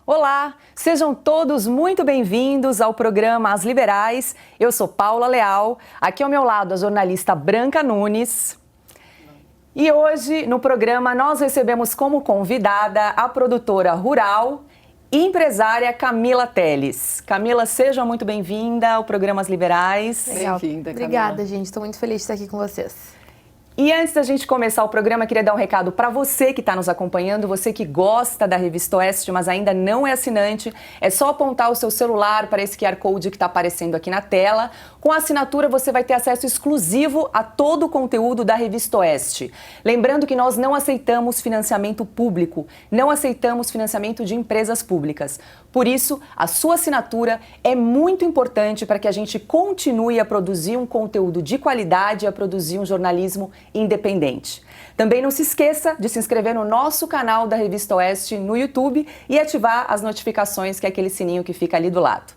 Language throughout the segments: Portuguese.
Olá, sejam todos muito bem-vindos ao programa As Liberais. Eu sou Paula Leal, aqui ao meu lado a jornalista Branca Nunes. E hoje no programa nós recebemos como convidada a produtora rural e empresária Camila Teles. Camila, seja muito bem-vinda ao programa As Liberais. Bem-vinda, Camila. Obrigada, gente. Estou muito feliz de estar aqui com vocês. E antes da gente começar o programa, queria dar um recado para você que está nos acompanhando, você que gosta da Revista Oeste, mas ainda não é assinante, é só apontar o seu celular para esse QR Code que está aparecendo aqui na tela. Com a assinatura você vai ter acesso exclusivo a todo o conteúdo da Revista Oeste. Lembrando que nós não aceitamos financiamento público, não aceitamos financiamento de empresas públicas. Por isso, a sua assinatura é muito importante para que a gente continue a produzir um conteúdo de qualidade, a produzir um jornalismo independente. Também não se esqueça de se inscrever no nosso canal da Revista Oeste no YouTube e ativar as notificações, que é aquele sininho que fica ali do lado.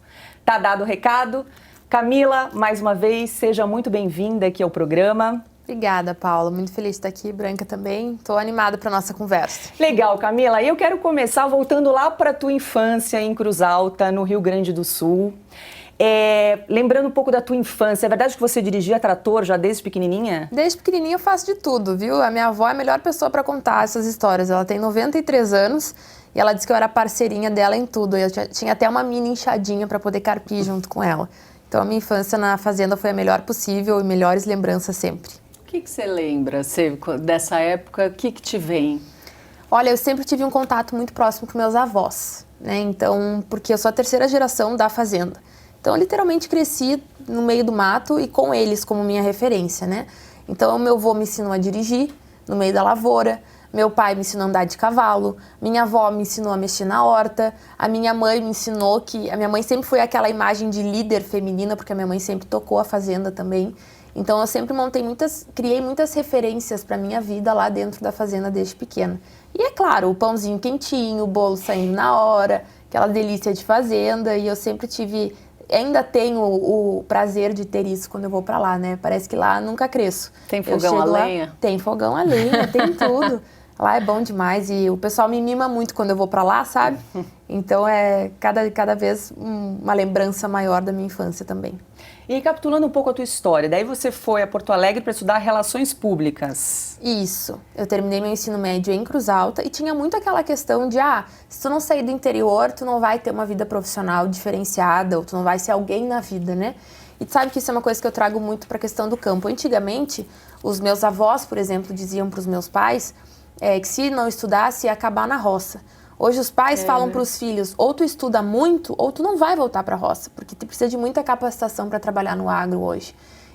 Tá dado o recado? Camila, mais uma vez, seja muito bem-vinda aqui ao programa. Obrigada, Paula. Muito feliz de estar aqui. Branca também. Estou animada para a nossa conversa. Legal, Camila. Eu quero começar voltando lá para a tua infância em Cruz Alta, no Rio Grande do Sul. Lembrando um pouco da tua infância, é verdade que você dirigia trator já desde pequenininha? Desde pequenininha eu faço de tudo, viu? A minha avó é a melhor pessoa para contar essas histórias. Ela tem 93 anos e ela disse que eu era parceirinha dela em tudo. Eu tinha até uma mini enxadinha para poder carpir junto com ela. Então a minha infância na fazenda foi a melhor possível e melhores lembranças sempre. O que você lembra dessa época? O que te vem? Olha, eu sempre tive um contato muito próximo com meus avós, né? Então, porque eu sou a terceira geração da fazenda. Então, eu literalmente cresci no meio do mato e com eles como minha referência, né? Então, o meu avô me ensinou a dirigir no meio da lavoura, meu pai me ensinou a andar de cavalo, minha avó me ensinou a mexer na horta, a minha mãe me ensinou que... A minha mãe sempre foi aquela imagem de líder feminina, porque a minha mãe sempre tocou a fazenda também. Então, eu sempre criei muitas referências para minha vida lá dentro da fazenda desde pequena. E é claro, o pãozinho quentinho, o bolo saindo na hora, aquela delícia de fazenda, e eu sempre ainda tenho o prazer de ter isso quando eu vou pra lá, né? Parece que lá nunca cresço. Tem fogão a lenha? Tem fogão a lenha, tem tudo. Lá é bom demais e o pessoal me mima muito quando eu vou pra lá, sabe? Então é cada vez uma lembrança maior da minha infância também. E recapitulando um pouco a tua história, daí você foi a Porto Alegre para estudar Relações Públicas. Isso. Eu terminei meu ensino médio em Cruz Alta e tinha muito aquela questão de, se tu não sair do interior, tu não vai ter uma vida profissional diferenciada, ou tu não vai ser alguém na vida, né? E tu sabe que isso é uma coisa que eu trago muito para a questão do campo. Antigamente, os meus avós, por exemplo, diziam para os meus pais que se não estudasse ia acabar na roça. Hoje os pais falam para os filhos, ou tu estuda muito, ou tu não vai voltar para a roça, porque tu precisa de muita capacitação para trabalhar no agro hoje.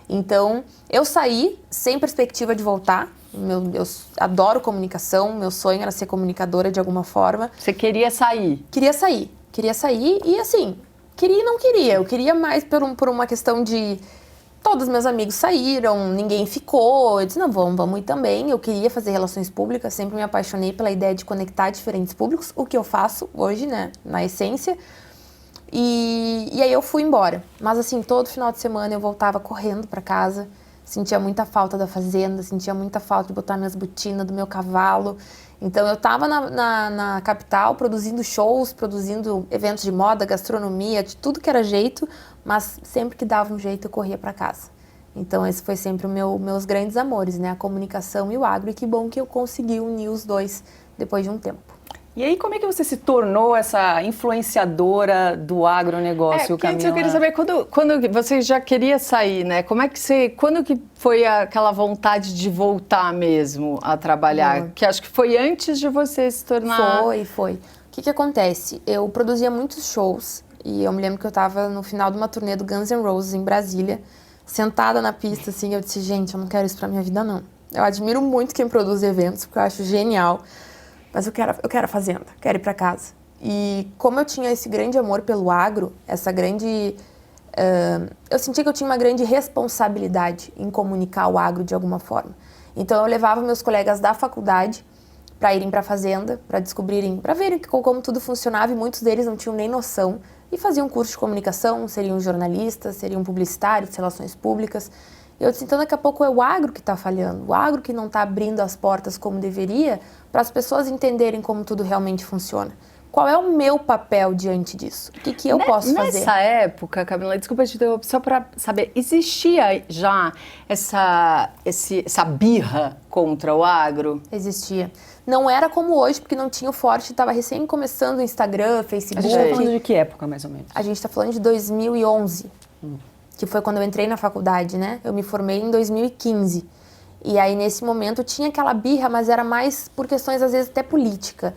Então, eu saí sem perspectiva de voltar. Eu adoro comunicação, meu sonho era ser comunicadora de alguma forma. Você queria sair? Queria sair e assim, queria e não queria. Eu queria mais por uma questão de... Todos meus amigos saíram, ninguém ficou. Eu disse, não, vamos ir também. Eu queria fazer relações públicas, sempre me apaixonei pela ideia de conectar diferentes públicos, o que eu faço hoje, né, na essência. E aí eu fui embora. Mas assim, todo final de semana eu voltava correndo para casa, sentia muita falta da fazenda, sentia muita falta de botar minhas botinas do meu cavalo. Então eu estava na capital produzindo shows, produzindo eventos de moda, gastronomia, de tudo que era jeito, mas sempre que dava um jeito eu corria para casa. Então esse foi sempre meus grandes amores, né? A comunicação e o agro, e que bom que eu consegui unir os dois depois de um tempo. E aí, como é que você se tornou essa influenciadora do agronegócio, Camila? Eu queria saber, quando você já queria sair, né? Quando que foi aquela vontade de voltar mesmo a trabalhar? Que acho que foi antes de você se tornar... Foi. O que acontece? Eu produzia muitos shows e eu me lembro que eu estava no final de uma turnê do Guns N' Roses em Brasília, sentada na pista, assim, eu disse, gente, eu não quero isso pra minha vida, não. Eu admiro muito quem produz eventos, porque eu acho genial. Mas eu quero a fazenda, quero ir para casa. E como eu tinha esse grande amor pelo agro, essa grande eu sentia que eu tinha uma grande responsabilidade em comunicar o agro de alguma forma. Então eu levava meus colegas da faculdade para irem para a fazenda, para descobrirem, para verem como tudo funcionava, e muitos deles não tinham nem noção e faziam curso de comunicação, seriam jornalistas, seriam publicitários, relações públicas. Eu disse, então daqui a pouco é o agro que está falhando, o agro que não está abrindo as portas como deveria para as pessoas entenderem como tudo realmente funciona. Qual é o meu papel diante disso? O que eu posso fazer? Nessa época, Camila, desculpa te interromper, só para saber, existia já essa birra contra o agro? Existia. Não era como hoje, porque não tinha o forte, estava recém começando o Instagram, Facebook. A gente está falando de que época, mais ou menos? A gente está falando de 2011, que foi quando eu entrei na faculdade, né? Eu me formei em 2015. E aí, nesse momento, tinha aquela birra, mas era mais por questões, às vezes, até política.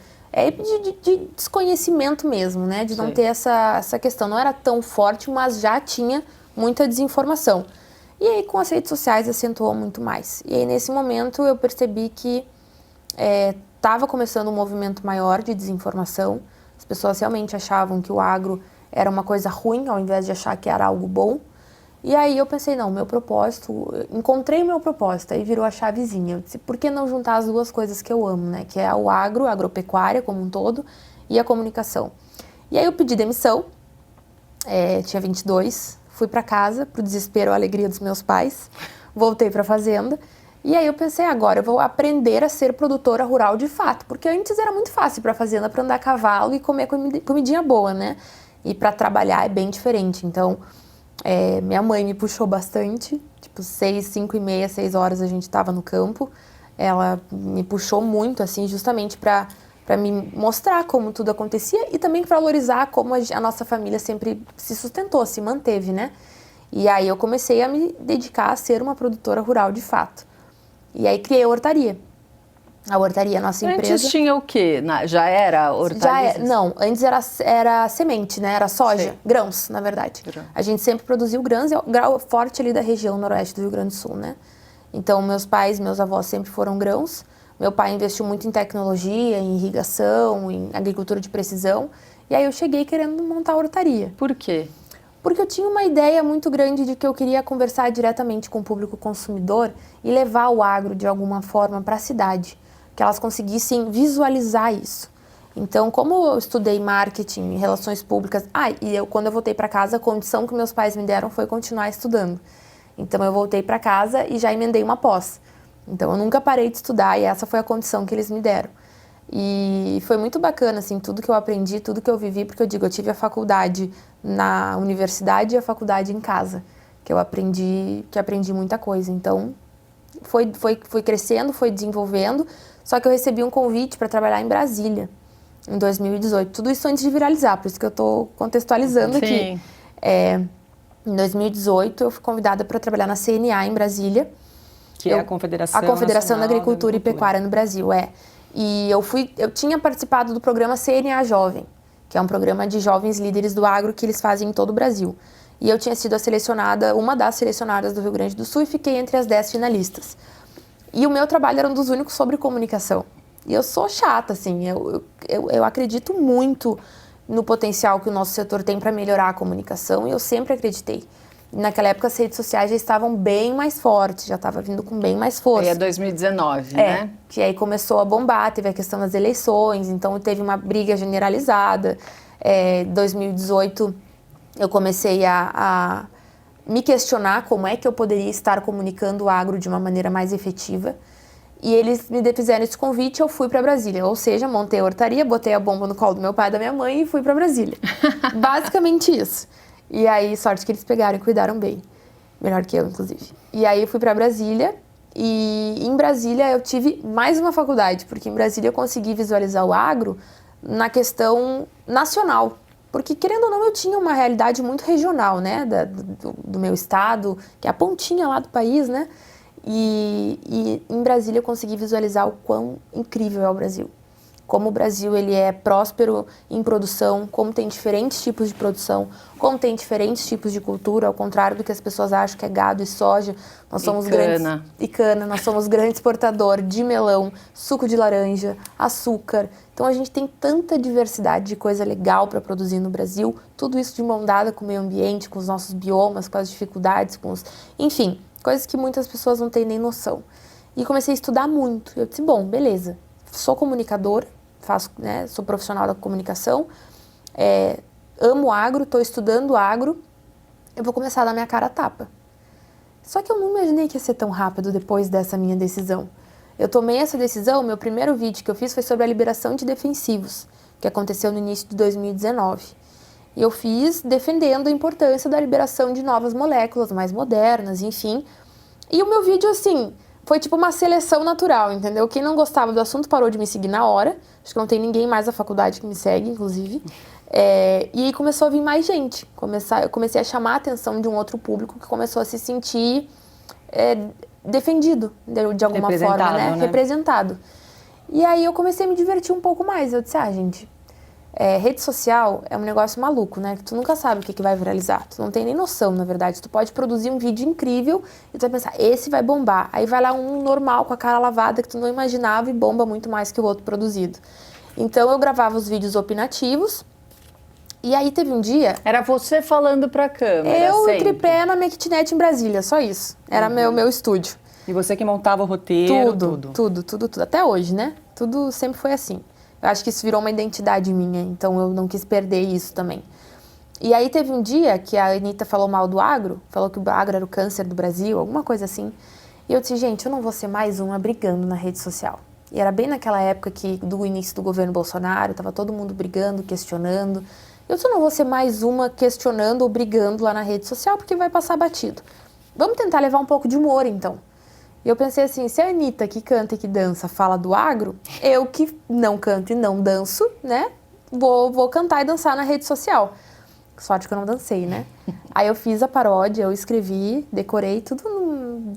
De desconhecimento mesmo, né? De não ter essa questão. Não era tão forte, mas já tinha muita desinformação. E aí, com as redes sociais, acentuou muito mais. E aí, nesse momento, eu percebi que estava começando um movimento maior de desinformação. As pessoas realmente achavam que o agro era uma coisa ruim, ao invés de achar que era algo bom. E aí eu pensei, não, meu propósito, encontrei o meu propósito, aí virou a chavezinha. Eu disse, por que não juntar as duas coisas que eu amo, né? Que é o agro, a agropecuária como um todo, e a comunicação. E aí eu pedi demissão, tinha 22, fui para casa, pro desespero e alegria dos meus pais, voltei para a fazenda. E aí eu pensei, agora eu vou aprender a ser produtora rural de fato, porque antes era muito fácil ir para a fazenda para andar a cavalo e comer comidinha boa, né? E para trabalhar é bem diferente, então... minha mãe me puxou bastante, tipo 5:30, 6 horas a gente estava no campo. Ela me puxou muito, assim, justamente para me mostrar como tudo acontecia e também para valorizar como a nossa família sempre se sustentou, se manteve, né? E aí eu comecei a me dedicar a ser uma produtora rural de fato. E aí criei a Hortaria. A Hortaria, a nossa empresa... Antes tinha o quê? Já era hortaliças? Não, antes era semente, né? Era soja, Sim. Grãos, na verdade. A gente sempre produziu grãos, é o grau forte ali da região noroeste do Rio Grande do Sul, né? Então, meus pais, meus avós sempre foram grãos. Meu pai investiu muito em tecnologia, em irrigação, em agricultura de precisão. E aí eu cheguei querendo montar a hortaria. Por quê? Porque eu tinha uma ideia muito grande de que eu queria conversar diretamente com o público consumidor e levar o agro, de alguma forma, para a cidade. Que elas conseguissem visualizar isso. Então, como eu estudei marketing e relações públicas... quando eu voltei para casa, a condição que meus pais me deram foi continuar estudando. Então, eu voltei para casa e já emendei uma pós. Então, eu nunca parei de estudar e essa foi a condição que eles me deram. E foi muito bacana, assim, tudo que eu aprendi, tudo que eu vivi, porque eu tive a faculdade na universidade e a faculdade em casa, que aprendi muita coisa. Então, foi crescendo, foi desenvolvendo... Só que eu recebi um convite para trabalhar em Brasília, em 2018. Tudo isso antes de viralizar, por isso que eu estou contextualizando aqui. Em 2018, eu fui convidada para trabalhar na CNA em Brasília. Que é a Confederação da Agricultura e Pecuária no Brasil, E eu tinha participado do programa CNA Jovem, que é um programa de jovens líderes do agro que eles fazem em todo o Brasil. E eu tinha sido uma das selecionadas do Rio Grande do Sul e fiquei entre as 10 finalistas. E o meu trabalho era um dos únicos sobre comunicação. E eu sou chata, assim, eu acredito muito no potencial que o nosso setor tem para melhorar a comunicação e eu sempre acreditei. Naquela época as redes sociais já estavam bem mais fortes, já estava vindo com bem mais força. Aí é 2019, né? Que aí começou a bombar, teve a questão das eleições, então teve uma briga generalizada. Em 2018 eu comecei a me questionar como é que eu poderia estar comunicando o agro de uma maneira mais efetiva. E eles me fizeram esse convite, eu fui para Brasília. Ou seja, montei a hortaria, botei a bomba no colo do meu pai e da minha mãe e fui para Brasília. Basicamente isso. E aí, sorte que eles pegaram e cuidaram bem. Melhor que eu, inclusive. E aí eu fui para Brasília e em Brasília eu tive mais uma faculdade, porque em Brasília eu consegui visualizar o agro na questão nacional. Porque, querendo ou não, eu tinha uma realidade muito regional, né, do meu estado, que é a pontinha lá do país, né, e em Brasília eu consegui visualizar o quão incrível é o Brasil. como o Brasil ele é próspero em produção, como tem diferentes tipos de produção, como tem diferentes tipos de cultura, ao contrário do que as pessoas acham que é gado e soja. Nós somos cana. E cana, nós somos grande exportador de melão, suco de laranja, açúcar. Então a gente tem tanta diversidade de coisa legal para produzir no Brasil, tudo isso de mão dada com o meio ambiente, com os nossos biomas, com as dificuldades, enfim, coisas que muitas pessoas não têm nem noção. E comecei a estudar muito. Eu disse, bom, beleza, sou comunicadora, sou profissional da comunicação, amo agro, estou estudando agro, eu vou começar a dar minha cara a tapa. Só que eu não imaginei que ia ser tão rápido depois dessa minha decisão. Eu tomei essa decisão, meu primeiro vídeo que eu fiz foi sobre a liberação de defensivos, que aconteceu no início de 2019. E eu fiz defendendo a importância da liberação de novas moléculas mais modernas, enfim. E o meu vídeo, assim, foi tipo uma seleção natural, entendeu? Quem não gostava do assunto parou de me seguir na hora. Acho que não tem ninguém mais da faculdade que me segue, inclusive. E aí começou a vir mais gente. Eu comecei a chamar a atenção de um outro público que começou a se sentir defendido, de alguma forma, né? Representado. E aí eu comecei a me divertir um pouco mais. Eu disse, gente, rede social é um negócio maluco, né? Que tu nunca sabe o que vai viralizar. Tu não tem nem noção, na verdade. Tu pode produzir um vídeo incrível e tu vai pensar, esse vai bombar. Aí vai lá um normal com a cara lavada que tu não imaginava e bomba muito mais que o outro produzido. Então eu gravava os vídeos opinativos. E aí teve um dia... Era você falando pra câmera, eu e tripé na minha kitnet em Brasília, só isso. Era meu estúdio. E você que montava o roteiro, tudo. Até hoje, né? Tudo sempre foi assim. Eu acho que isso virou uma identidade minha, então eu não quis perder isso também. E aí teve um dia que a Anitta falou mal do agro, falou que o agro era o câncer do Brasil, alguma coisa assim. E eu disse, gente, eu não vou ser mais uma brigando na rede social. E era bem naquela época do início do governo Bolsonaro, tava todo mundo brigando, questionando. Eu não vou ser mais uma questionando ou brigando lá na rede social, porque vai passar batido. Vamos tentar levar um pouco de humor, então. E eu pensei assim, se a Anitta, que canta e que dança, fala do agro, eu que não canto e não danço, né, vou cantar e dançar na rede social. Sorte que eu não dancei, né? Aí eu fiz a paródia, eu escrevi, decorei tudo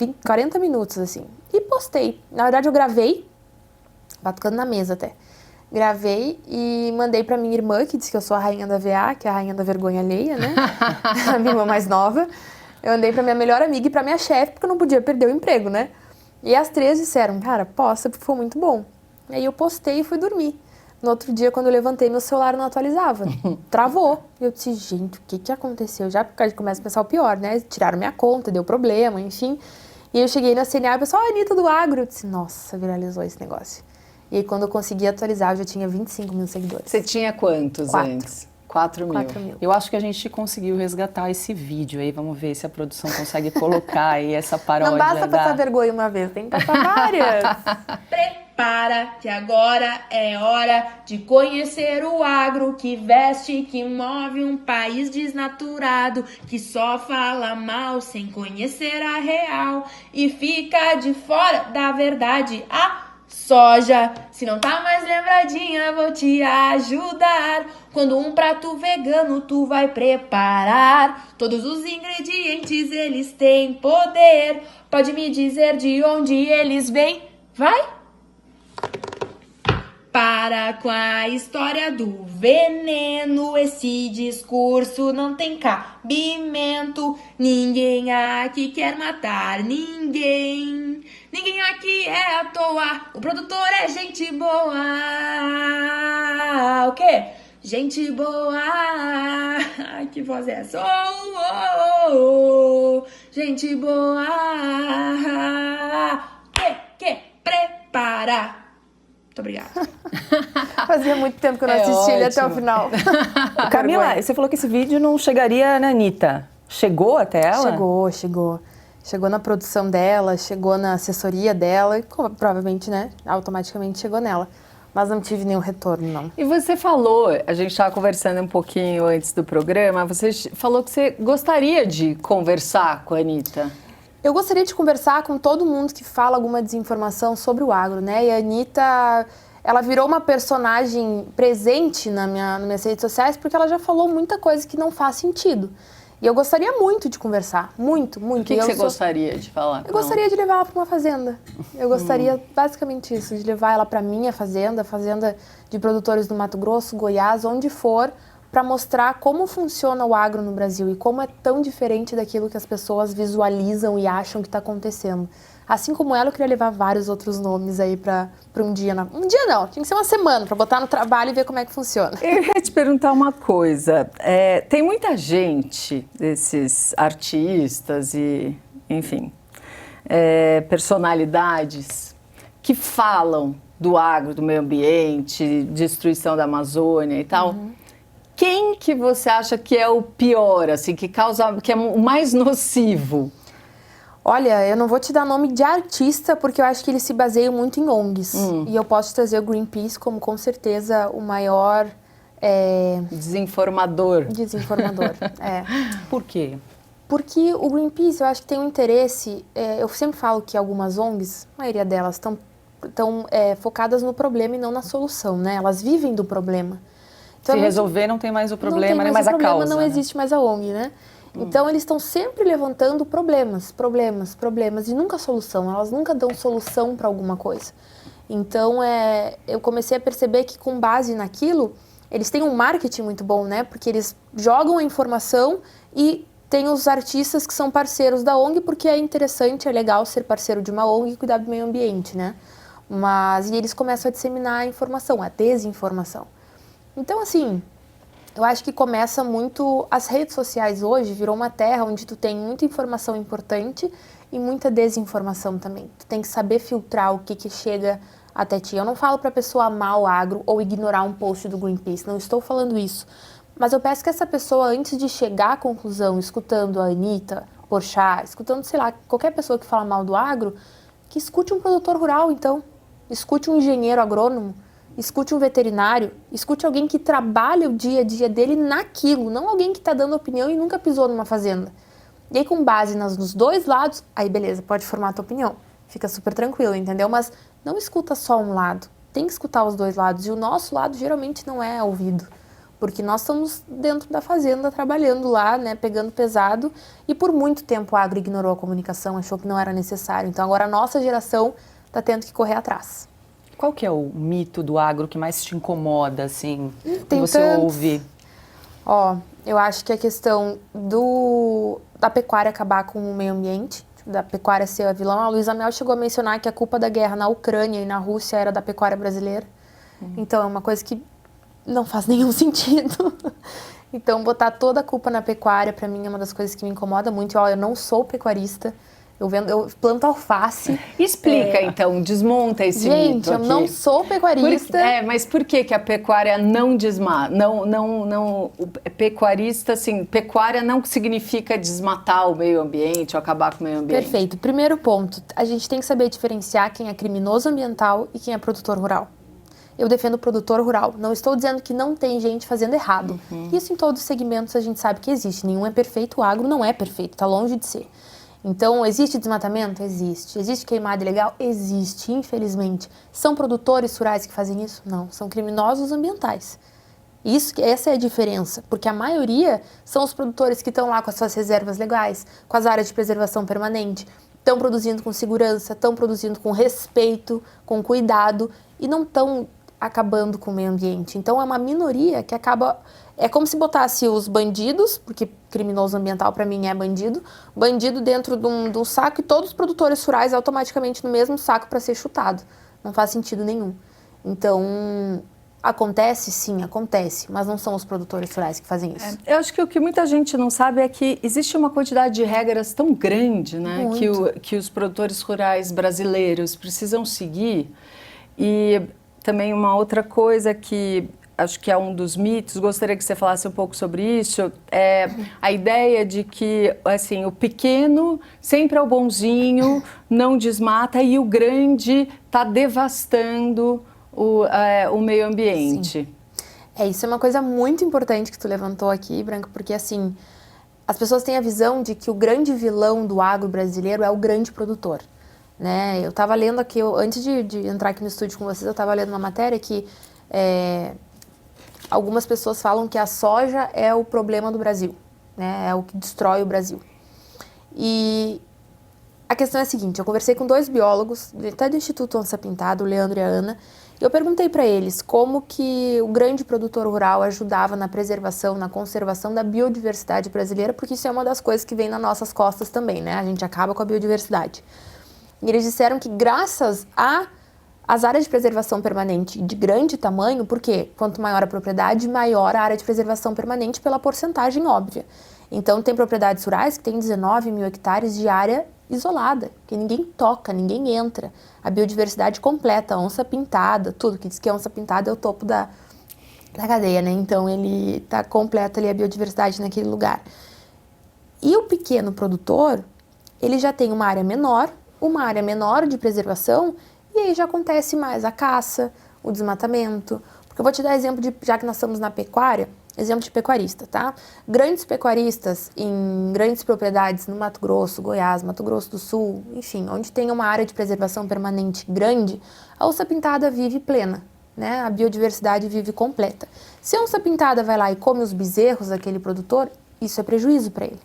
em 40 minutos, assim. E postei. Na verdade, eu gravei, batucando na mesa até. Gravei e mandei pra minha irmã, que disse que eu sou a rainha da VA, que é a rainha da vergonha alheia, né? A minha irmã mais nova. Eu mandei pra minha melhor amiga e pra minha chefe, porque eu não podia perder o emprego, né? E as três disseram, cara, posta, porque foi muito bom. Aí eu postei e fui dormir. No outro dia, quando eu levantei, meu celular não atualizava. Travou. E eu disse, gente, o que aconteceu? Já começa a pensar o pior, né? Tiraram minha conta, deu problema, enfim. E eu cheguei na CNA e o pessoal, Anitta do agro. Eu disse, nossa, viralizou esse negócio. E aí, quando eu consegui atualizar, eu já tinha 25 mil seguidores. Você tinha quantos antes? 4 mil. 4 mil. Eu acho que a gente conseguiu resgatar esse vídeo aí. Vamos ver se a produção consegue colocar aí essa paródia. Não basta passar vergonha uma vez, tem que passar várias. Prepara que agora é hora de conhecer o agro que veste, que move um país desnaturado, que só fala mal sem conhecer a real e fica de fora da verdade. Soja, se não tá mais lembradinha, vou te ajudar. Quando um prato vegano tu vai preparar, todos os ingredientes eles têm poder. Pode me dizer de onde eles vêm? Vai? Para com a história do veneno, esse discurso não tem cabimento. Ninguém aqui quer matar ninguém. Ninguém aqui é à toa, o produtor é gente boa. O quê? Gente boa. Ai, que voz é essa? Gente boa. Que? Prepara. Muito obrigada. Fazia muito tempo que eu não assisti ele até o final. Camila, você falou que esse vídeo não chegaria na Anitta. Chegou até ela? Chegou. Chegou na produção dela, chegou na assessoria dela e provavelmente, né, automaticamente chegou nela. Mas não tive nenhum retorno, não. E você falou, a gente estava conversando um pouquinho antes do programa, você falou que você gostaria de conversar com a Anitta. Eu gostaria de conversar com todo mundo que fala alguma desinformação sobre o agro, né? E a Anitta, ela virou uma personagem presente nas minhas redes sociais porque ela já falou muita coisa que não faz sentido. E eu gostaria muito de conversar, muito. O que você gostaria de falar? Eu gostaria de levar ela para uma fazenda. Eu gostaria basicamente isso, de levar ela para minha fazenda, fazenda de produtores do Mato Grosso, Goiás, onde for, para mostrar como funciona o agro no Brasil e como é tão diferente daquilo que as pessoas visualizam e acham que está acontecendo. Assim como ela, eu queria levar vários outros nomes aí para um dia. Um dia não, tinha que ser uma semana, para botar no trabalho e ver como é que funciona. Eu ia te perguntar uma coisa. Tem muita gente, desses artistas e, enfim, personalidades que falam do agro, do meio ambiente, destruição da Amazônia e tal. Quem que você acha que é o pior, assim, que é o mais nocivo? Olha, eu não vou te dar nome de artista, porque eu acho que eles se baseiam muito em ONGs. E eu posso trazer o Greenpeace como, com certeza, o maior... Desinformador. Desinformador, Por quê? Porque o Greenpeace, eu acho que tem um interesse... eu sempre falo que algumas ONGs, a maioria delas, estão focadas no problema e não na solução, né? Elas vivem do problema. Então, se resolver, não tem mais o problema, nem mais a problema, causa. Não existe mais a ONG, né? Então, eles estão sempre levantando problemas, e nunca solução. Elas nunca dão solução para alguma coisa. Então, eu comecei a perceber que, com base naquilo, eles têm um marketing muito bom, né? Porque eles jogam a informação e tem os artistas que são parceiros da ONG, porque é interessante, é legal ser parceiro de uma ONG e cuidar do meio ambiente, né? E eles começam a disseminar a informação, a desinformação. Então, assim... Eu acho que começa muito... As redes sociais hoje virou uma terra onde tu tem muita informação importante e muita desinformação também. Tu tem que saber filtrar o que chega até ti. Eu não falo pra pessoa amar o agro ou ignorar um post do Greenpeace, não estou falando isso. Mas eu peço que essa pessoa, antes de chegar à conclusão, escutando a Anitta, Porchat, escutando, sei lá, qualquer pessoa que fala mal do agro, que escute um produtor rural, então. Escute um engenheiro agrônomo. Escute um veterinário, escute alguém que trabalha o dia a dia dele naquilo, não alguém que está dando opinião e nunca pisou numa fazenda. E aí, com base nos dois lados, aí beleza, pode formar a tua opinião. Fica super tranquilo, entendeu? Mas não escuta só um lado, tem que escutar os dois lados. E o nosso lado geralmente não é ouvido, porque nós estamos dentro da fazenda, trabalhando lá, né, pegando pesado. E por muito tempo o agro ignorou a comunicação, achou que não era necessário. Então agora a nossa geração está tendo que correr atrás. Qual que é o mito do agro que mais te incomoda, assim, Tem que você tantos. ouve? Eu acho que a questão da pecuária acabar com o meio ambiente, da pecuária ser a vilã. A Luísa Mel chegou a mencionar que a culpa da guerra na Ucrânia e na Rússia era da pecuária brasileira. Então, é uma coisa que não faz nenhum sentido. Então, botar toda a culpa na pecuária, para mim, é uma das coisas que me incomoda muito. Eu não sou pecuarista. Eu planto alface. Explica, então, desmonta esse mito aqui. Gente, eu não sou pecuarista. Mas por que a pecuária não desmata? Pecuarista, assim, pecuária não significa desmatar o meio ambiente ou acabar com o meio ambiente. Perfeito. Primeiro ponto, a gente tem que saber diferenciar quem é criminoso ambiental e quem é produtor rural. Eu defendo o produtor rural. Não estou dizendo que não tem gente fazendo errado. Isso em todos os segmentos a gente sabe que existe. Nenhum é perfeito, o agro não é perfeito, está longe de ser. Então, existe desmatamento? Existe. Existe queimada ilegal? Existe, infelizmente. São produtores rurais que fazem isso? Não. São criminosos ambientais. Essa é a diferença, porque a maioria são os produtores que estão lá com as suas reservas legais, com as áreas de preservação permanente, estão produzindo com segurança, estão produzindo com respeito, com cuidado e não estão acabando com o meio ambiente. Então, é uma minoria que acaba... É como se botasse os bandidos, porque criminoso ambiental para mim é bandido dentro de um saco e todos os produtores rurais automaticamente no mesmo saco para ser chutado. Não faz sentido nenhum. Então, acontece? Sim, acontece, mas não são os produtores rurais que fazem isso. Eu acho que o que muita gente não sabe é que existe uma quantidade de regras tão grande, né, que os produtores rurais brasileiros precisam seguir. E também uma outra coisa que... acho que é um dos mitos, gostaria que você falasse um pouco sobre isso, é a ideia de que, assim, o pequeno sempre é o bonzinho, não desmata, e o grande está devastando o meio ambiente. Sim. Isso é uma coisa muito importante que tu levantou aqui, Branca, porque, assim, as pessoas têm a visão de que o grande vilão do agro brasileiro é o grande produtor, né? Eu estava lendo aqui, antes de entrar aqui no estúdio com vocês, eu estava lendo uma matéria que... algumas pessoas falam que a soja é o problema do Brasil. né? É o que destrói o Brasil. E a questão é a seguinte, eu conversei com 2 biólogos, até do Instituto Onça Pintada, o Leandro e a Ana, e eu perguntei para eles como que o grande produtor rural ajudava na preservação, na conservação da biodiversidade brasileira, porque isso é uma das coisas que vem nas nossas costas também, né? A gente acaba com a biodiversidade. E eles disseram que graças às áreas de preservação permanente de grande tamanho, porque quanto maior a propriedade, maior a área de preservação permanente pela porcentagem óbvia. Então tem propriedades rurais que têm 19 mil hectares de área isolada, que ninguém toca, ninguém entra. A biodiversidade completa, a onça pintada, tudo que diz que a onça pintada é o topo da cadeia, né? Então ele está completa ali a biodiversidade naquele lugar. E o pequeno produtor, ele já tem uma área menor de preservação, e aí já acontece mais a caça, o desmatamento. Porque eu vou te dar exemplo já que nós estamos na pecuária, exemplo de pecuarista, tá? Grandes pecuaristas em grandes propriedades no Mato Grosso, Goiás, Mato Grosso do Sul, enfim, onde tem uma área de preservação permanente grande, a onça pintada vive plena, né? A biodiversidade vive completa. Se a onça pintada vai lá e come os bezerros daquele produtor, isso é prejuízo para ele.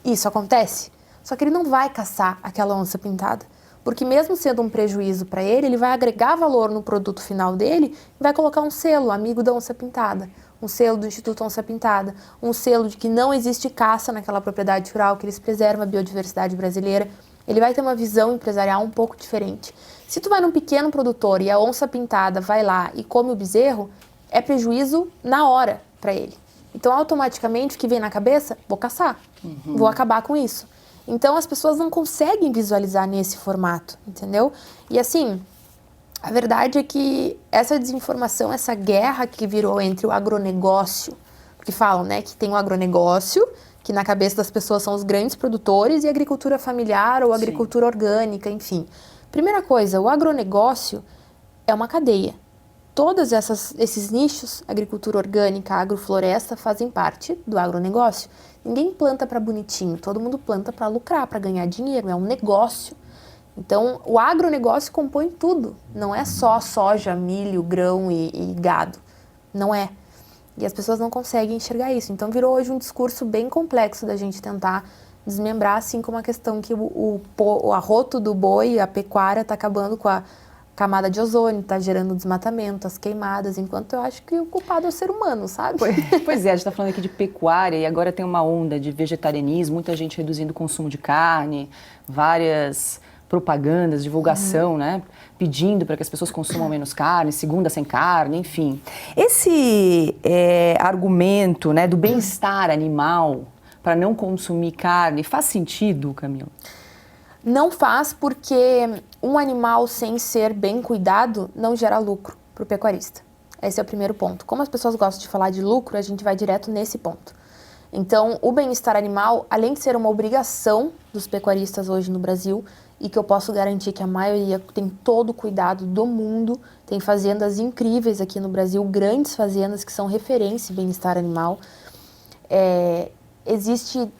Isso acontece. Só que ele não vai caçar aquela onça pintada, porque mesmo sendo um prejuízo para ele, ele vai agregar valor no produto final dele e vai colocar um selo, amigo da onça pintada, um selo do Instituto Onça Pintada, um selo de que não existe caça naquela propriedade rural, que eles preservam a biodiversidade brasileira. Ele vai ter uma visão empresarial um pouco diferente. Se tu vai num pequeno produtor e a onça pintada vai lá e come o bezerro, é prejuízo na hora para ele. Então, automaticamente, o que vem na cabeça? Vou caçar, vou acabar com isso. Então, as pessoas não conseguem visualizar nesse formato, entendeu? E assim, a verdade é que essa desinformação, essa guerra que virou entre o agronegócio, porque falam, né, que tem o agronegócio, que na cabeça das pessoas são os grandes produtores, e a agricultura familiar ou agricultura orgânica, enfim. Primeira coisa, o agronegócio é uma cadeia. Todos esses nichos, agricultura orgânica, agrofloresta, fazem parte do agronegócio. Ninguém planta para bonitinho, todo mundo planta para lucrar, para ganhar dinheiro, é um negócio. Então, o agronegócio compõe tudo, não é só soja, milho, grão e gado, não é. E as pessoas não conseguem enxergar isso. Então, virou hoje um discurso bem complexo da gente tentar desmembrar, assim como a questão que o arroto do boi, a pecuária, está acabando com a camada de ozônio, está gerando desmatamento, as queimadas, enquanto eu acho que o culpado é o ser humano, sabe? Pois é, a gente está falando aqui de pecuária e agora tem uma onda de vegetarianismo, muita gente reduzindo o consumo de carne, várias propagandas, divulgação, né? Pedindo para que as pessoas consumam menos carne, segunda sem carne, enfim. Esse argumento, né, do bem-estar animal para não consumir carne, faz sentido, Camila? Não faz, porque um animal sem ser bem cuidado não gera lucro para o pecuarista. Esse é o primeiro ponto. Como as pessoas gostam de falar de lucro, a gente vai direto nesse ponto. Então, o bem-estar animal, além de ser uma obrigação dos pecuaristas hoje no Brasil, e que eu posso garantir que a maioria tem todo o cuidado do mundo, tem fazendas incríveis aqui no Brasil, grandes fazendas que são referência em bem-estar animal.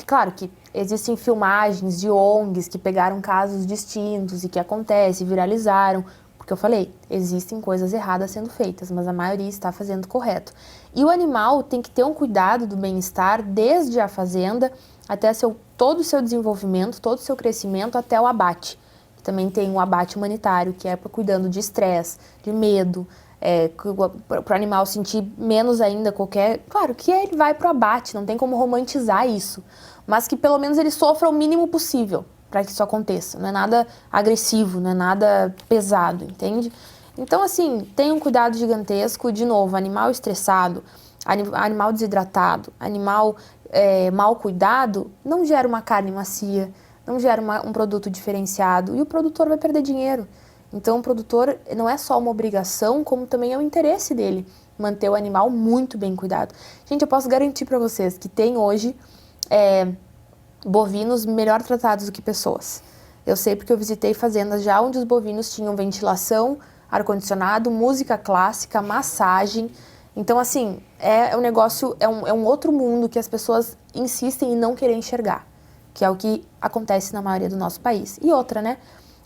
Claro que existem filmagens de ONGs que pegaram casos distintos e que acontecem, viralizaram, porque eu falei, existem coisas erradas sendo feitas, mas a maioria está fazendo correto. E o animal tem que ter um cuidado do bem-estar desde a fazenda até todo o seu desenvolvimento, todo o seu crescimento até o abate. Também tem o abate humanitário, que é cuidando de estresse, de medo, para o animal sentir menos ainda qualquer... Claro que ele vai para o abate, não tem como romantizar isso, mas que pelo menos ele sofra o mínimo possível para que isso aconteça. Não é nada agressivo, não é nada pesado, entende? Então, assim, tem um cuidado gigantesco. De novo, animal estressado, animal desidratado, animal mal cuidado, não gera uma carne macia, não gera um produto diferenciado e o produtor vai perder dinheiro. Então, o produtor não é só uma obrigação, como também é o interesse dele manter o animal muito bem cuidado. Gente, eu posso garantir para vocês que tem hoje bovinos melhor tratados do que pessoas. Eu sei porque eu visitei fazendas já onde os bovinos tinham ventilação, ar-condicionado, música clássica, massagem. Então, assim, um negócio, é um outro mundo que as pessoas insistem em não querer enxergar, que é o que acontece na maioria do nosso país. E outra, né?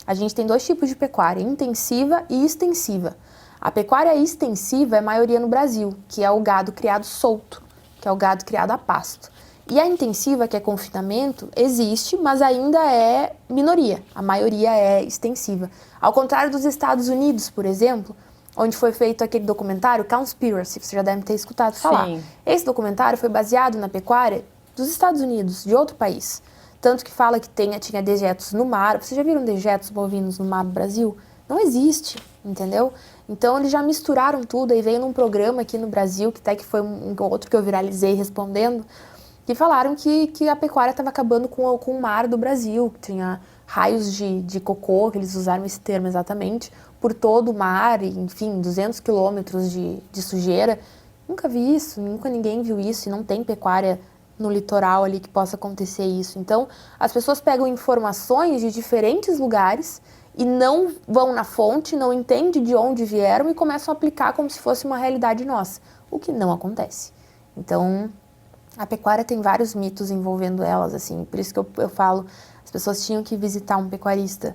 A gente tem 2 tipos de pecuária, intensiva e extensiva. A pecuária extensiva é a maioria no Brasil, que é o gado criado solto, que é o gado criado a pasto. E a intensiva, que é confinamento, existe, mas ainda é minoria. A maioria é extensiva. Ao contrário dos Estados Unidos, por exemplo, onde foi feito aquele documentário Cowspiracy, você já deve ter escutado falar. Sim. Esse documentário foi baseado na pecuária dos Estados Unidos, de outro país. Tanto que fala que tinha dejetos no mar. Vocês já viram dejetos bovinos no mar do Brasil? Não existe, entendeu? Então eles já misturaram tudo. Aí veio num programa aqui no Brasil, que até que foi um outro que eu viralizei respondendo, que falaram que a pecuária estava acabando com o mar do Brasil, que tinha raios de cocô, que eles usaram esse termo exatamente, por todo o mar, enfim, 200 quilômetros de sujeira. Nunca vi isso, nunca ninguém viu isso, e não tem pecuária no litoral ali que possa acontecer isso. Então, as pessoas pegam informações de diferentes lugares e não vão na fonte, não entendem de onde vieram e começam a aplicar como se fosse uma realidade nossa, o que não acontece. Então, a pecuária tem vários mitos envolvendo elas, assim, por isso que eu falo, as pessoas tinham que visitar um pecuarista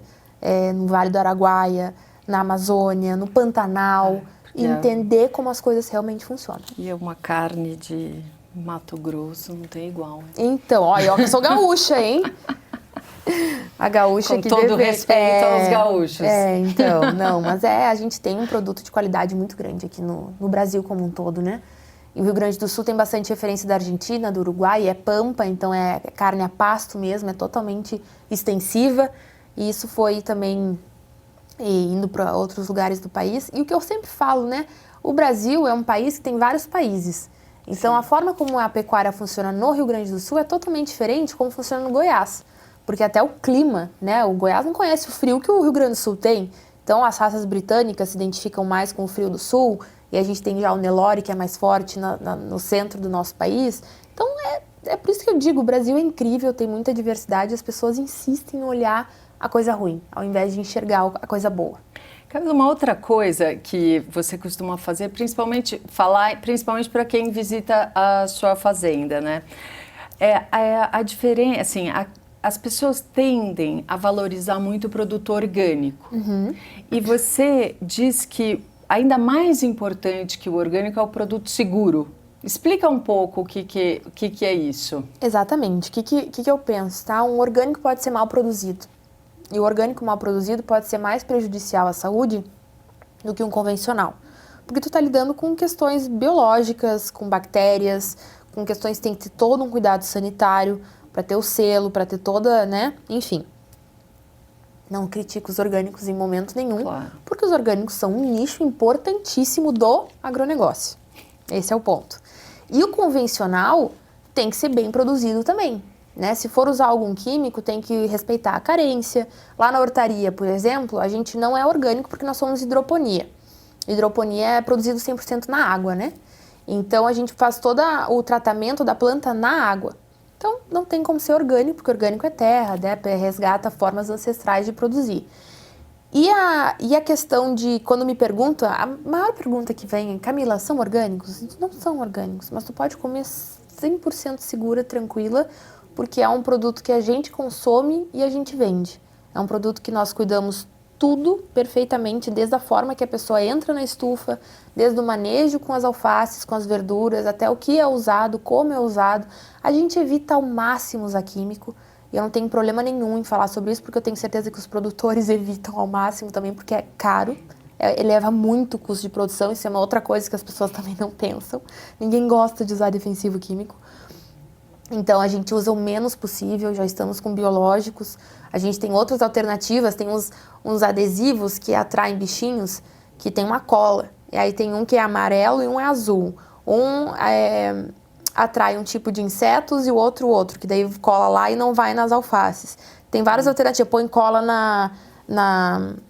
no Vale do Araguaia, na Amazônia, no Pantanal, e entender como as coisas realmente funcionam. E uma carne de Mato Grosso não tem igual. Hein? Então, olha, eu sou gaúcha, hein? A gaúcha com que todo respeito aos gaúchos. Então, não, mas a gente tem um produto de qualidade muito grande aqui no Brasil como um todo, né? E o Rio Grande do Sul tem bastante referência da Argentina, do Uruguai, é pampa, então é carne a pasto mesmo, é totalmente extensiva. E isso foi também indo para outros lugares do país. E o que eu sempre falo, né? O Brasil é um país que tem vários países. Então, a forma como a pecuária funciona no Rio Grande do Sul é totalmente diferente como funciona no Goiás. Porque até o clima, né? O Goiás não conhece o frio que o Rio Grande do Sul tem. Então, as raças britânicas se identificam mais com o frio do Sul. E a gente tem já o Nelore, que é mais forte no centro do nosso país. Então, é por isso que eu digo, o Brasil é incrível, tem muita diversidade. As pessoas insistem em olhar a coisa ruim, ao invés de enxergar a coisa boa. Carlos, uma outra coisa que você costuma fazer, principalmente para quem visita a sua fazenda, né? A diferença, assim, as pessoas tendem a valorizar muito o produto orgânico. Uhum. E você diz que ainda mais importante que o orgânico é o produto seguro. Explica um pouco o que é isso. Exatamente. O que eu penso, tá? Um orgânico pode ser mal produzido. E o orgânico mal produzido pode ser mais prejudicial à saúde do que um convencional. Porque tu está lidando com questões biológicas, com bactérias, com questões que tem que ter todo um cuidado sanitário para ter o selo, para ter toda, né? Enfim. Não critico os orgânicos em momento nenhum, claro, porque os orgânicos são um nicho importantíssimo do agronegócio. Esse é o ponto. E o convencional tem que ser bem produzido também. Né? Se for usar algum químico, tem que respeitar a carência. Lá na hortaria, por exemplo, a gente não é orgânico porque nós somos hidroponia. Hidroponia é produzido 100% na água, né? Então, a gente faz todo o tratamento da planta na água. Então, não tem como ser orgânico, porque orgânico é terra, né? Resgata formas ancestrais de produzir. E a questão de, quando me perguntam, a maior pergunta que vem é, Camila, são orgânicos? Não são orgânicos, mas tu pode comer 100% segura, tranquila, porque é um produto que a gente consome e a gente vende. É um produto que nós cuidamos tudo perfeitamente, desde a forma que a pessoa entra na estufa, desde o manejo com as alfaces, com as verduras, até o que é usado, como é usado. A gente evita ao máximo usar químico. E eu não tenho problema nenhum em falar sobre isso, porque eu tenho certeza que os produtores evitam ao máximo também, porque é caro. Eleva muito o custo de produção, isso é uma outra coisa que as pessoas também não pensam. Ninguém gosta de usar defensivo químico. Então, a gente usa o menos possível, já estamos com biológicos. A gente tem outras alternativas, tem uns adesivos que atraem bichinhos, que tem uma cola. E aí tem um que é amarelo e um é azul. Atrai um tipo de insetos e o outro, que daí cola lá e não vai nas alfaces. Tem várias alternativas, põe cola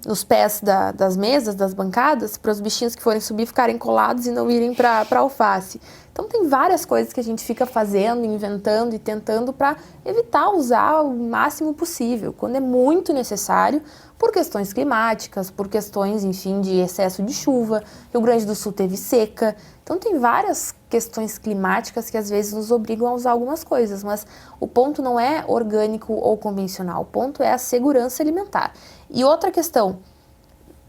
nos pés das mesas, das bancadas, para os bichinhos que forem subir ficarem colados e não irem para alface. Então tem várias coisas que a gente fica fazendo, inventando e tentando para evitar usar o máximo possível, quando é muito necessário, por questões climáticas, por questões, enfim, de excesso de chuva. Rio Grande do Sul teve seca. Então tem várias questões climáticas que às vezes nos obrigam a usar algumas coisas, mas o ponto não é orgânico ou convencional, o ponto é a segurança alimentar. E outra questão,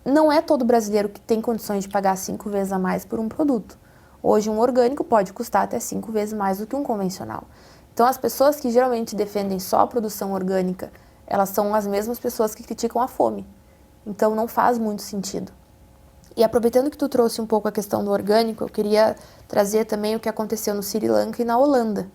não é todo brasileiro que tem condições de pagar 5 vezes a mais por um produto. Hoje um orgânico pode custar até 5 vezes mais do que um convencional. Então, as pessoas que geralmente defendem só a produção orgânica, elas são as mesmas pessoas que criticam a fome. Então, não faz muito sentido. E aproveitando que tu trouxe um pouco a questão do orgânico, eu queria trazer também o que aconteceu no Sri Lanka e na Holanda,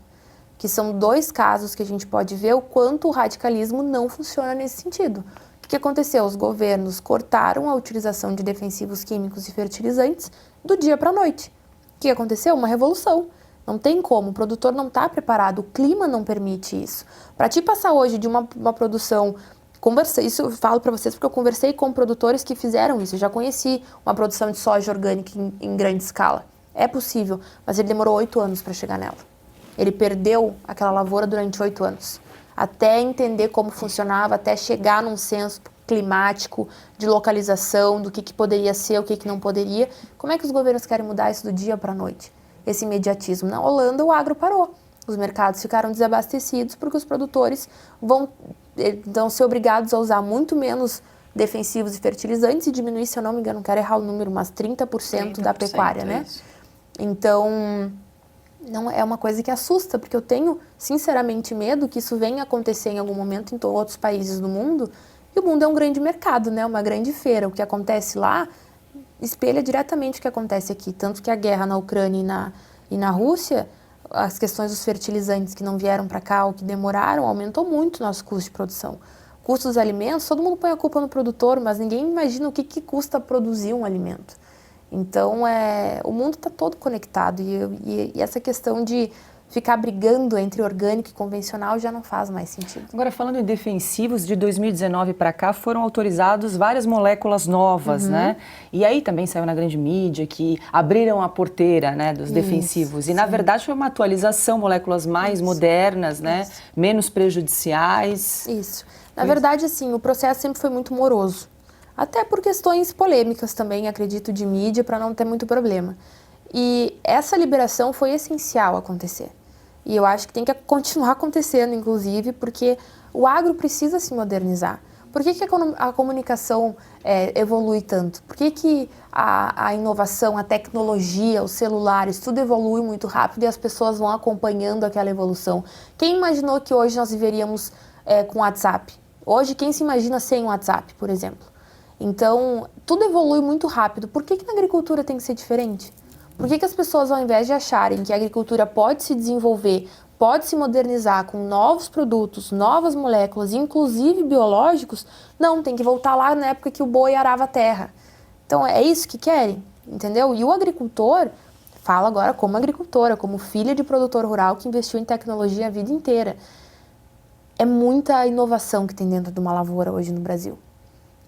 que são 2 casos que a gente pode ver o quanto o radicalismo não funciona nesse sentido. O que aconteceu? Os governos cortaram a utilização de defensivos químicos e fertilizantes do dia para a noite. O que aconteceu? Uma revolução. Não tem como, o produtor não está preparado, o clima não permite isso. Para te passar hoje de uma produção, isso eu falo para vocês porque eu conversei com produtores que fizeram isso, eu já conheci uma produção de soja orgânica em grande escala. É possível, mas ele demorou 8 anos para chegar nela. Ele perdeu aquela lavoura durante 8 anos, até entender como funcionava, até chegar num senso climático, de localização, do que poderia ser, o que não poderia. Como é que os governos querem mudar isso do dia para a noite? Esse imediatismo. Na Holanda, o agro parou. Os mercados ficaram desabastecidos porque os produtores vão ser obrigados a usar muito menos defensivos e fertilizantes e diminuir, se eu não me engano, não quero errar o número, mas 30% da pecuária, né? Isso. Então, não é uma coisa que assusta, porque eu tenho, sinceramente, medo que isso venha acontecer em algum momento em outros países do mundo. E o mundo é um grande mercado, né? Uma grande feira. O que acontece lá espelha diretamente o que acontece aqui. Tanto que a guerra na Ucrânia e na Rússia, as questões dos fertilizantes que não vieram para cá ou que demoraram, aumentou muito o nosso custo de produção. O custo dos alimentos, todo mundo põe a culpa no produtor, mas ninguém imagina o que custa produzir um alimento. Então, o mundo está todo conectado e essa questão de ficar brigando entre orgânico e convencional já não faz mais sentido. Agora, falando em defensivos, de 2019 para cá foram autorizados várias moléculas novas, né? E aí também saiu na grande mídia que abriram a porteira, né, dos defensivos. E, na verdade, foi uma atualização, moléculas mais modernas, né? Menos prejudiciais. Isso. Na verdade, assim, o processo sempre foi muito moroso. Até por questões polêmicas também, acredito, de mídia, para não ter muito problema. E essa liberação foi essencial acontecer. E eu acho que tem que continuar acontecendo, inclusive, porque o agro precisa se modernizar. Por que a comunicação evolui tanto? Por que a inovação, a tecnologia, os celulares, tudo evolui muito rápido e as pessoas vão acompanhando aquela evolução? Quem imaginou que hoje nós viveríamos com WhatsApp? Hoje, quem se imagina sem WhatsApp, por exemplo? Então, tudo evolui muito rápido. Por que na agricultura tem que ser diferente? Por que as pessoas, ao invés de acharem que a agricultura pode se desenvolver, pode se modernizar com novos produtos, novas moléculas, inclusive biológicos, não, tem que voltar lá na época que o boi arava a terra. Então, é isso que querem, entendeu? E o agricultor, fala agora como agricultora, como filha de produtor rural que investiu em tecnologia a vida inteira. É muita inovação que tem dentro de uma lavoura hoje no Brasil.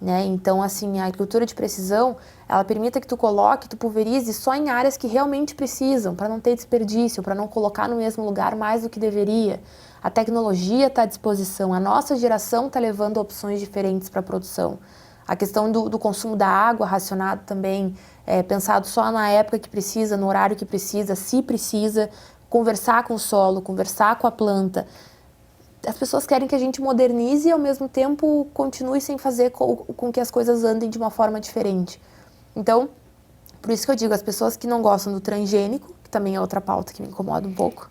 Né? Então, assim, a agricultura de precisão, ela permite que tu coloque, tu pulverize só em áreas que realmente precisam, para não ter desperdício, para não colocar no mesmo lugar mais do que deveria. A tecnologia está à disposição, a nossa geração está levando opções diferentes para a produção. A questão do consumo da água racionado também, pensado só na época que precisa, no horário que precisa, se precisa, conversar com o solo, conversar com a planta. As pessoas querem que a gente modernize e, ao mesmo tempo, continue sem fazer com que as coisas andem de uma forma diferente. Então, por isso que eu digo, as pessoas que não gostam do transgênico, que também é outra pauta que me incomoda um pouco,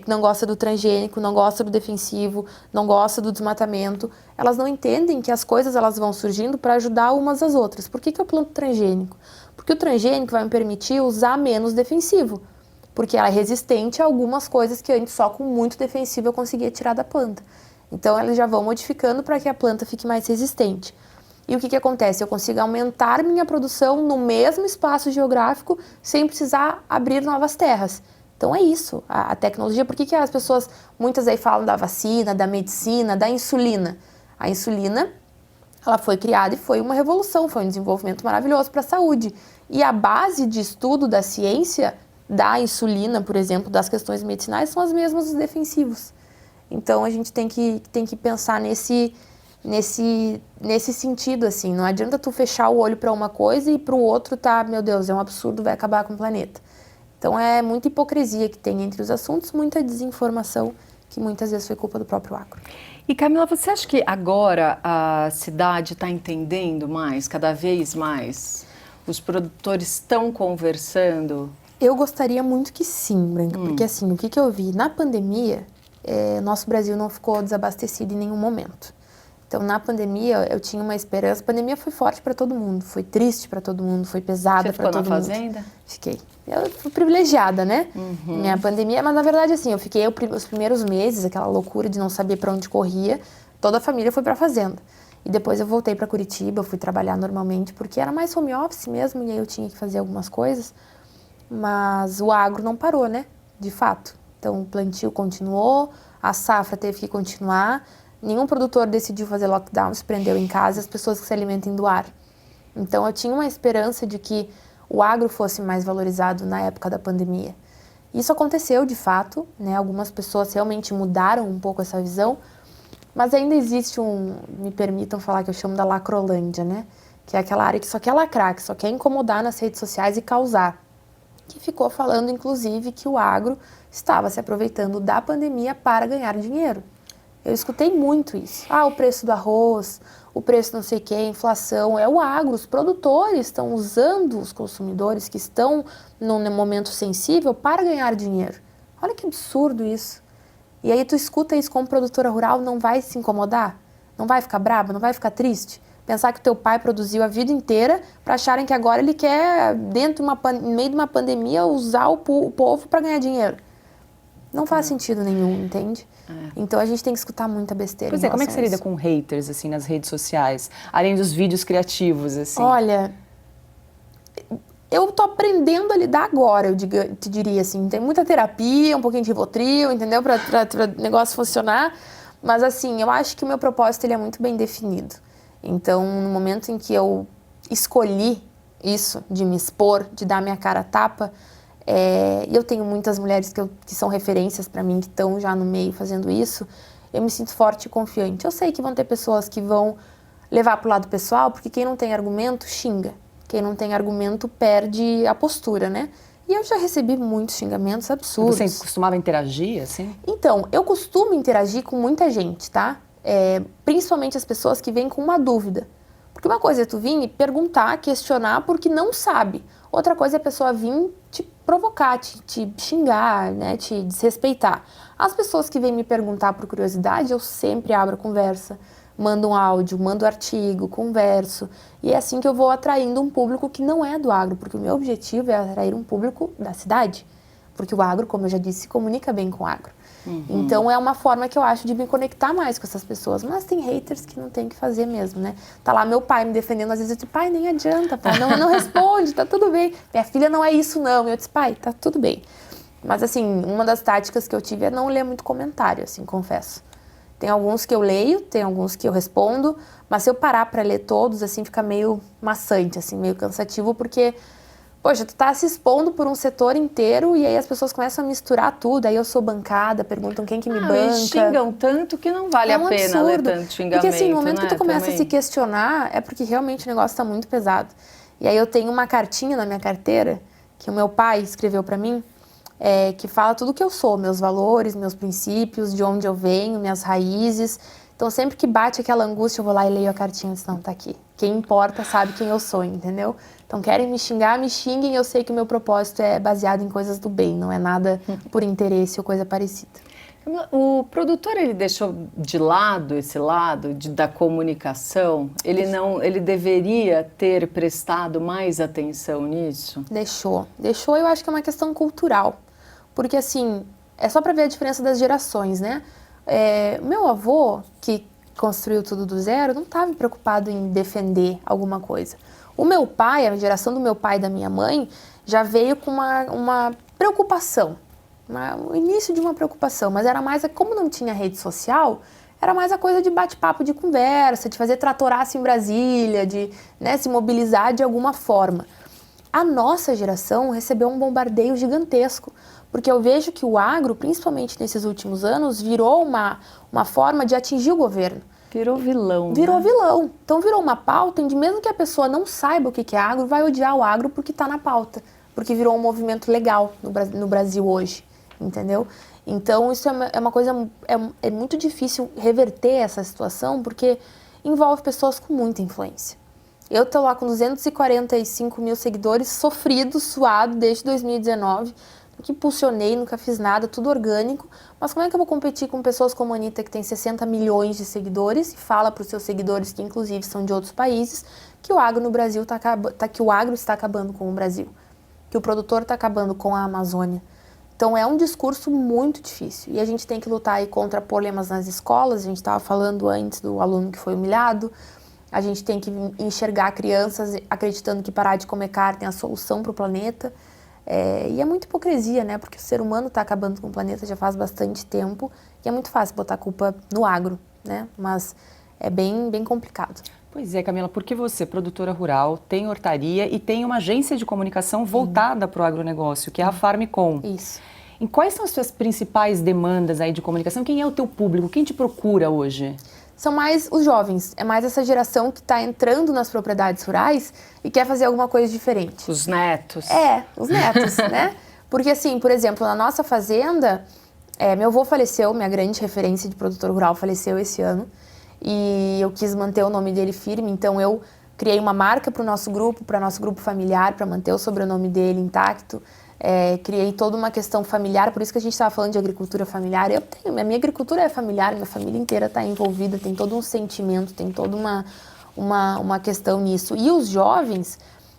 que não gosta do transgênico, não gosta do defensivo, não gosta do desmatamento, elas não entendem que as coisas elas vão surgindo para ajudar umas às outras. Por que eu planto transgênico? Porque o transgênico vai me permitir usar menos defensivo. Porque ela é resistente a algumas coisas que antes só com muito defensivo eu conseguia tirar da planta. Então, eles já vão modificando para que a planta fique mais resistente. E o que acontece? Eu consigo aumentar minha produção no mesmo espaço geográfico sem precisar abrir novas terras. Então, é isso, a tecnologia. Por que as pessoas, muitas aí falam da vacina, da medicina, da insulina? A insulina, ela foi criada e foi uma revolução, foi um desenvolvimento maravilhoso para a saúde. E a base de estudo da ciência da insulina, por exemplo, das questões medicinais, são as mesmas dos defensivos. Então, a gente tem que pensar nesse sentido, assim. Não adianta tu fechar o olho para uma coisa e para o outro tá, meu Deus, é um absurdo, vai acabar com o planeta. Então, é muita hipocrisia que tem entre os assuntos, muita desinformação, que muitas vezes foi culpa do próprio agro. E Camila, você acha que agora a cidade está entendendo mais, cada vez mais? Os produtores estão conversando? Eu gostaria muito que sim, Branca, porque assim, o que eu vi na pandemia, nosso Brasil não ficou desabastecido em nenhum momento. Então, na pandemia, eu tinha uma esperança. A pandemia foi forte para todo mundo, foi triste para todo mundo, foi pesada para todo mundo. Você ficou na fazenda? Fiquei. Eu fui privilegiada, né? Minha pandemia, mas na verdade, assim, eu fiquei os primeiros meses, aquela loucura de não saber para onde corria, toda a família foi para a fazenda. E depois eu voltei para Curitiba, eu fui trabalhar normalmente, porque era mais home office mesmo, e aí eu tinha que fazer algumas coisas. Mas o agro não parou, né? De fato. Então, o plantio continuou, a safra teve que continuar. Nenhum produtor decidiu fazer lockdown, se prendeu em casa, as pessoas que se alimentem do ar. Então, eu tinha uma esperança de que o agro fosse mais valorizado na época da pandemia. Isso aconteceu, de fato, né? Algumas pessoas realmente mudaram um pouco essa visão, mas ainda existe me permitam falar que eu chamo da lacrolândia, né? Que é aquela área que só quer lacrar, que só quer incomodar nas redes sociais e causar. Que ficou falando, inclusive, que o agro estava se aproveitando da pandemia para ganhar dinheiro. Eu escutei muito isso. O preço do arroz, o preço não sei o que, a inflação. É o agro, os produtores estão usando os consumidores que estão num momento sensível para ganhar dinheiro. Olha que absurdo isso. E aí tu escuta isso como produtora rural, não vai se incomodar? Não vai ficar brava? Não vai ficar triste? Pensar que o teu pai produziu a vida inteira para acharem que agora ele quer, no meio de uma pandemia, usar o povo para ganhar dinheiro. Não faz sentido nenhum, entende? Então a gente tem que escutar muita besteira. Pois como é que você lida com haters, assim, nas redes sociais? Além dos vídeos criativos, assim. Olha, eu tô aprendendo a lidar agora, eu te diria assim. Tem muita terapia, um pouquinho de Rivotril, entendeu? Pra o negócio funcionar. Mas assim, eu acho que o meu propósito ele é muito bem definido. Então, no momento em que eu escolhi isso, de me expor, de dar minha cara a tapa, eu tenho muitas mulheres que são referências para mim, que estão já no meio fazendo isso, eu me sinto forte e confiante. Eu sei que vão ter pessoas que vão levar para o lado pessoal, porque quem não tem argumento, xinga. Quem não tem argumento, perde a postura, né? E eu já recebi muitos xingamentos absurdos. Você costumava interagir, assim? Então, eu costumo interagir com muita gente, tá? Principalmente as pessoas que vêm com uma dúvida. Porque uma coisa é tu vir e perguntar, questionar, porque não sabe. Outra coisa é a pessoa vir te provocar, te xingar, né, te desrespeitar. As pessoas que vêm me perguntar por curiosidade, eu sempre abro a conversa, mando um áudio, mando artigo, converso. E é assim que eu vou atraindo um público que não é do agro, porque o meu objetivo é atrair um público da cidade. Porque o agro, como eu já disse, se comunica bem com o agro. Então é uma forma que eu acho de me conectar mais com essas pessoas. Mas tem haters que não tem que fazer mesmo, né? Tá lá meu pai me defendendo, às vezes eu digo, pai, nem adianta, pai, não responde, tá tudo bem. Minha filha não é isso não. Eu disse, pai, tá tudo bem. Mas assim, uma das táticas que eu tive é não ler muito comentário, assim, confesso. Tem alguns que eu leio, tem alguns que eu respondo, mas se eu parar pra ler todos, assim, fica meio maçante, assim, meio cansativo, porque... Poxa, tu tá se expondo por um setor inteiro e aí as pessoas começam a misturar tudo. Aí eu sou bancada, perguntam quem que me banca. Eles xingam tanto que não vale a pena ler tanto xingamento, porque assim, no momento que tu começa também. a se questionar, é porque realmente o negócio tá muito pesado. E aí eu tenho uma cartinha na minha carteira, que o meu pai escreveu pra mim, que fala tudo o que eu sou, meus valores, meus princípios, de onde eu venho, minhas raízes. Então sempre que bate aquela angústia, eu vou lá e leio a cartinha, senão tá aqui. Quem importa sabe quem eu sou, entendeu? Então querem me xingar, me xinguem, eu sei que o meu propósito é baseado em coisas do bem, não é nada por interesse ou coisa parecida. O produtor, ele deixou de lado esse lado da comunicação? Ele deveria ter prestado mais atenção nisso? Deixou, eu acho que é uma questão cultural, porque assim, é só para ver a diferença das gerações, né? Meu avô, que construiu tudo do zero, não estava preocupado em defender alguma coisa. O meu pai, a geração do meu pai e da minha mãe, já veio com uma preocupação, o início de uma preocupação, mas era mais, como não tinha rede social, era mais a coisa de bate-papo, de conversa, de fazer tratoraço em Brasília, de, né, se mobilizar de alguma forma. A nossa geração recebeu um bombardeio gigantesco, porque eu vejo que o agro, principalmente nesses últimos anos, virou uma forma de atingir o governo. Virou vilão. Virou vilão. Então virou uma pauta onde mesmo que a pessoa não saiba o que é agro, vai odiar o agro porque está na pauta. Porque virou um movimento legal no Brasil hoje, entendeu? Então isso é uma coisa, é muito difícil reverter essa situação porque envolve pessoas com muita influência. Eu tô lá com 245 mil seguidores, sofrido, suado desde 2019, nunca impulsionei, nunca fiz nada, tudo orgânico. Mas como é que eu vou competir com pessoas como a Anitta, que tem 60 milhões de seguidores, e fala para os seus seguidores, que inclusive são de outros países, que o agro no Brasil que o agro está acabando com o Brasil, que o produtor está acabando com a Amazônia. Então é um discurso muito difícil. E a gente tem que lutar aí contra problemas nas escolas, a gente estava falando antes do aluno que foi humilhado. A gente tem que enxergar crianças acreditando que parar de comer carne é a solução para o planeta. E é muita hipocrisia, né? Porque o ser humano está acabando com o planeta já faz bastante tempo e é muito fácil botar a culpa no agro, né? Mas é bem complicado. Pois é, Camila, porque você, produtora rural, tem hortaria e tem uma agência de comunicação voltada para o agronegócio, que é a Farmcom. Isso. E quais são as suas principais demandas aí de comunicação? Quem é o teu público? Quem te procura hoje? São mais os jovens, é mais essa geração que está entrando nas propriedades rurais e quer fazer alguma coisa diferente. Os netos. Os netos, né? Porque assim, por exemplo, na nossa fazenda, meu avô faleceu, minha grande referência de produtor rural faleceu esse ano, e eu quis manter o nome dele firme, então eu criei uma marca para o nosso grupo familiar, para manter o sobrenome dele intacto. Criei toda uma questão familiar, por isso que a gente estava falando de agricultura familiar. A minha agricultura é familiar, minha família inteira está envolvida, tem todo um sentimento, tem toda uma questão nisso. E os jovens,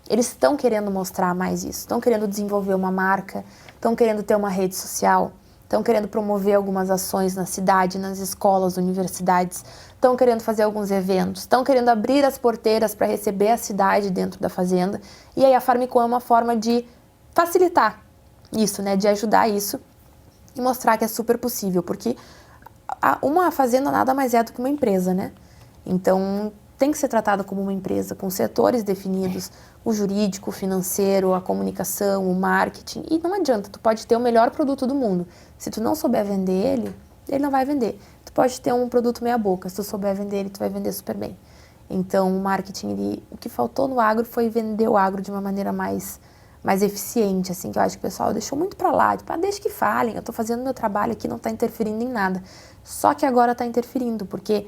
eles estão querendo mostrar mais isso, estão querendo desenvolver uma marca, estão querendo ter uma rede social, estão querendo promover algumas ações na cidade, nas escolas, universidades, estão querendo fazer alguns eventos, estão querendo abrir as porteiras para receber a cidade dentro da fazenda. E aí a Farmcom é uma forma de facilitar isso, né, de ajudar isso e mostrar que é super possível, porque uma fazenda nada mais é do que uma empresa, né? Então tem que ser tratada como uma empresa, com setores definidos, o jurídico, o financeiro, a comunicação, o marketing, e não adianta, tu pode ter o melhor produto do mundo, se tu não souber vender ele não vai vender. Tu pode ter um produto meia boca, se tu souber vender ele, tu vai vender super bem. Então o marketing, o que faltou no agro foi vender o agro de uma maneira mais eficiente, assim, que eu acho que o pessoal deixou muito pra lá, tipo, deixa que falem, eu tô fazendo meu trabalho aqui, não tá interferindo em nada. Só que agora tá interferindo, porque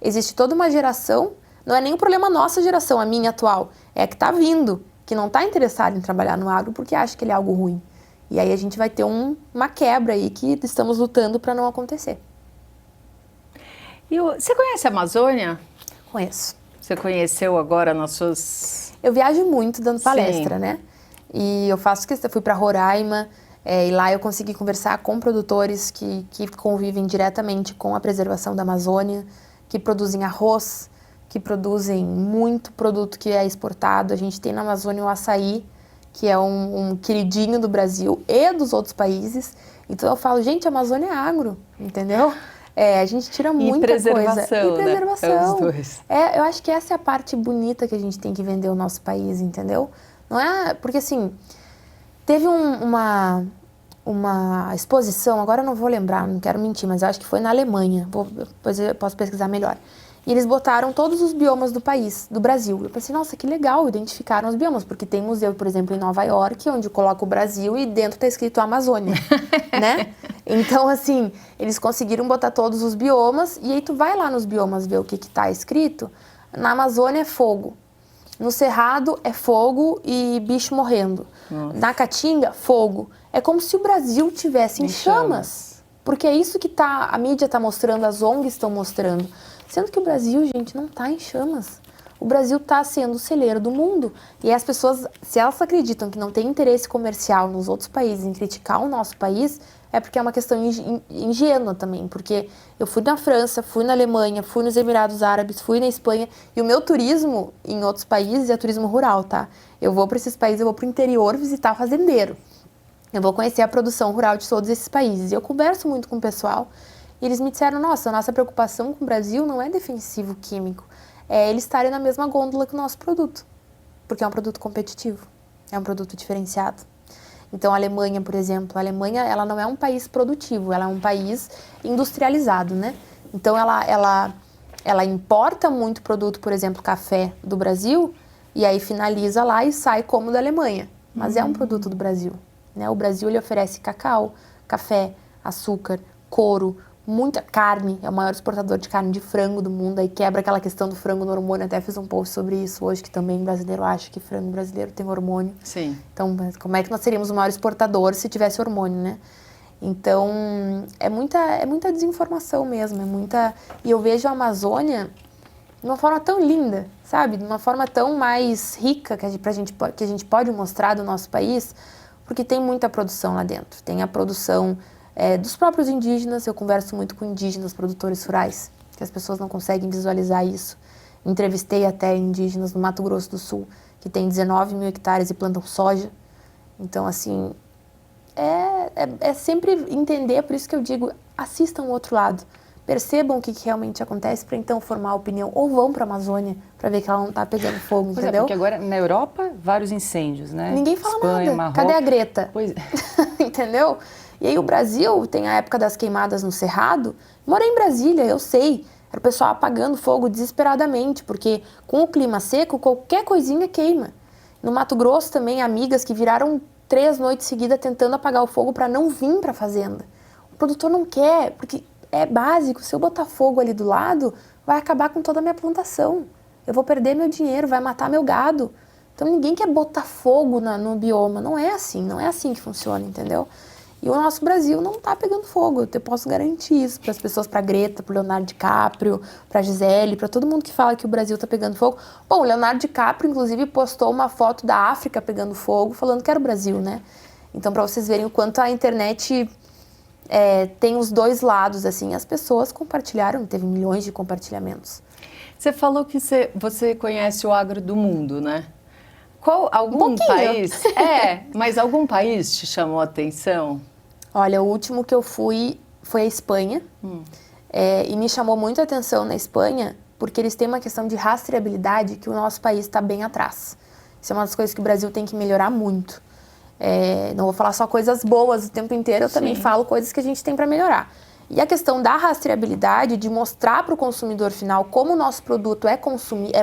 existe toda uma geração, não é nem um problema nossa geração, a minha atual, é que tá vindo, que não tá interessado em trabalhar no agro porque acha que ele é algo ruim. E aí a gente vai ter uma quebra aí que estamos lutando para não acontecer. E você conhece a Amazônia? Conheço. Você conheceu agora nas suas... Eu viajo muito dando palestra, Sim. né? E eu faço questão, fui para Roraima, e lá eu consegui conversar com produtores que convivem diretamente com a preservação da Amazônia, que produzem arroz, que produzem muito produto que é exportado. A gente tem na Amazônia o açaí, que é um queridinho do Brasil e dos outros países. Então eu falo, gente, a Amazônia é agro, entendeu? A gente tira muita coisa. E preservação, né? Os dois. Eu acho que essa é a parte bonita que a gente tem que vender o nosso país, entendeu? Não é... Porque, assim, teve uma exposição, agora eu não vou lembrar, não quero mentir, mas eu acho que foi na Alemanha, depois eu posso pesquisar melhor. E eles botaram todos os biomas do país, do Brasil. Eu pensei, nossa, que legal, identificaram os biomas, porque tem museu, por exemplo, em Nova York, onde coloca o Brasil e dentro tá escrito Amazônia, né? Então, assim, eles conseguiram botar todos os biomas, e aí tu vai lá nos biomas ver o que tá escrito. Na Amazônia é fogo. No Cerrado é fogo e bicho morrendo. Nossa. Na Caatinga, fogo. É como se o Brasil tivesse em chamas. Porque é isso que a mídia tá mostrando, as ONGs estão mostrando. Sendo que o Brasil, gente, não tá em chamas. O Brasil tá sendo o celeiro do mundo. E as pessoas, se elas acreditam que não tem interesse comercial nos outros países em criticar o nosso país, é porque é uma questão ingênua também. Porque eu fui na França, fui na Alemanha, fui nos Emirados Árabes, fui na Espanha. E o meu turismo em outros países é turismo rural, tá? Eu vou para esses países, eu vou pro interior visitar fazendeiro. Eu vou conhecer a produção rural de todos esses países. E eu converso muito com o pessoal. E eles me disseram, nossa, a nossa preocupação com o Brasil não é defensivo químico. É eles estarem na mesma gôndola que o nosso produto. Porque é um produto competitivo. É um produto diferenciado. Então, a Alemanha, por exemplo, ela não é um país produtivo, ela é um país industrializado, né? Então, ela importa muito produto, por exemplo, café do Brasil, e aí finaliza lá e sai como da Alemanha. Mas é um produto do Brasil, né? O Brasil, ele oferece cacau, café, açúcar, couro, muita carne, é o maior exportador de carne de frango do mundo, aí quebra aquela questão do frango no hormônio, até fiz um post sobre isso hoje, que também brasileiro acha que frango brasileiro tem hormônio. Sim. Então, como é que nós seríamos o maior exportador se tivesse hormônio, né? Então, é muita desinformação mesmo, E eu vejo a Amazônia de uma forma tão linda, sabe? De uma forma tão mais rica que a gente pode mostrar do nosso país, porque tem muita produção lá dentro. Tem a produção dos próprios indígenas, eu converso muito com indígenas, produtores rurais, que as pessoas não conseguem visualizar isso. Entrevistei até indígenas no Mato Grosso do Sul, que tem 19 mil hectares e plantam soja. Então, assim, é sempre entender, por isso que eu digo, assistam o outro lado. Percebam o que realmente acontece para então formar a opinião. Ou vão para a Amazônia para ver que ela não está pegando fogo, Pois entendeu? porque agora na Europa, vários incêndios, né? Ninguém fala Espanha, nada. Marrocos. Cadê a Greta? Pois é. Entendeu? E aí o Brasil tem a época das queimadas no Cerrado. Morei em Brasília, eu sei. Era o pessoal apagando fogo desesperadamente, porque com o clima seco, qualquer coisinha queima. No Mato Grosso também, amigas que viraram 3 noites seguidas tentando apagar o fogo para não vir para a fazenda. O produtor não quer, porque é básico. Se eu botar fogo ali do lado, vai acabar com toda a minha plantação. Eu vou perder meu dinheiro, vai matar meu gado. Então ninguém quer botar fogo no bioma. Não é assim que funciona, entendeu? E o nosso Brasil não tá pegando fogo, eu posso garantir isso para as pessoas, para Greta, para Leonardo DiCaprio, para Gisele, para todo mundo que fala que o Brasil tá pegando fogo. Bom, o Leonardo DiCaprio, inclusive, postou uma foto da África pegando fogo, falando que era o Brasil, né? Então, para vocês verem o quanto a internet tem os dois lados, assim, as pessoas compartilharam, teve milhões de compartilhamentos. Você falou que você conhece o agro do mundo, né? Algum pouquinho. país? Mas algum país te chamou a atenção? Olha, o último que eu fui foi a Espanha. E me chamou muito a atenção na Espanha, porque eles têm uma questão de rastreabilidade que o nosso país está bem atrás. Isso é uma das coisas que o Brasil tem que melhorar muito. Não vou falar só coisas boas o tempo inteiro, eu também falo coisas que a gente tem para melhorar. E a questão da rastreabilidade, de mostrar para o consumidor final como o nosso produto é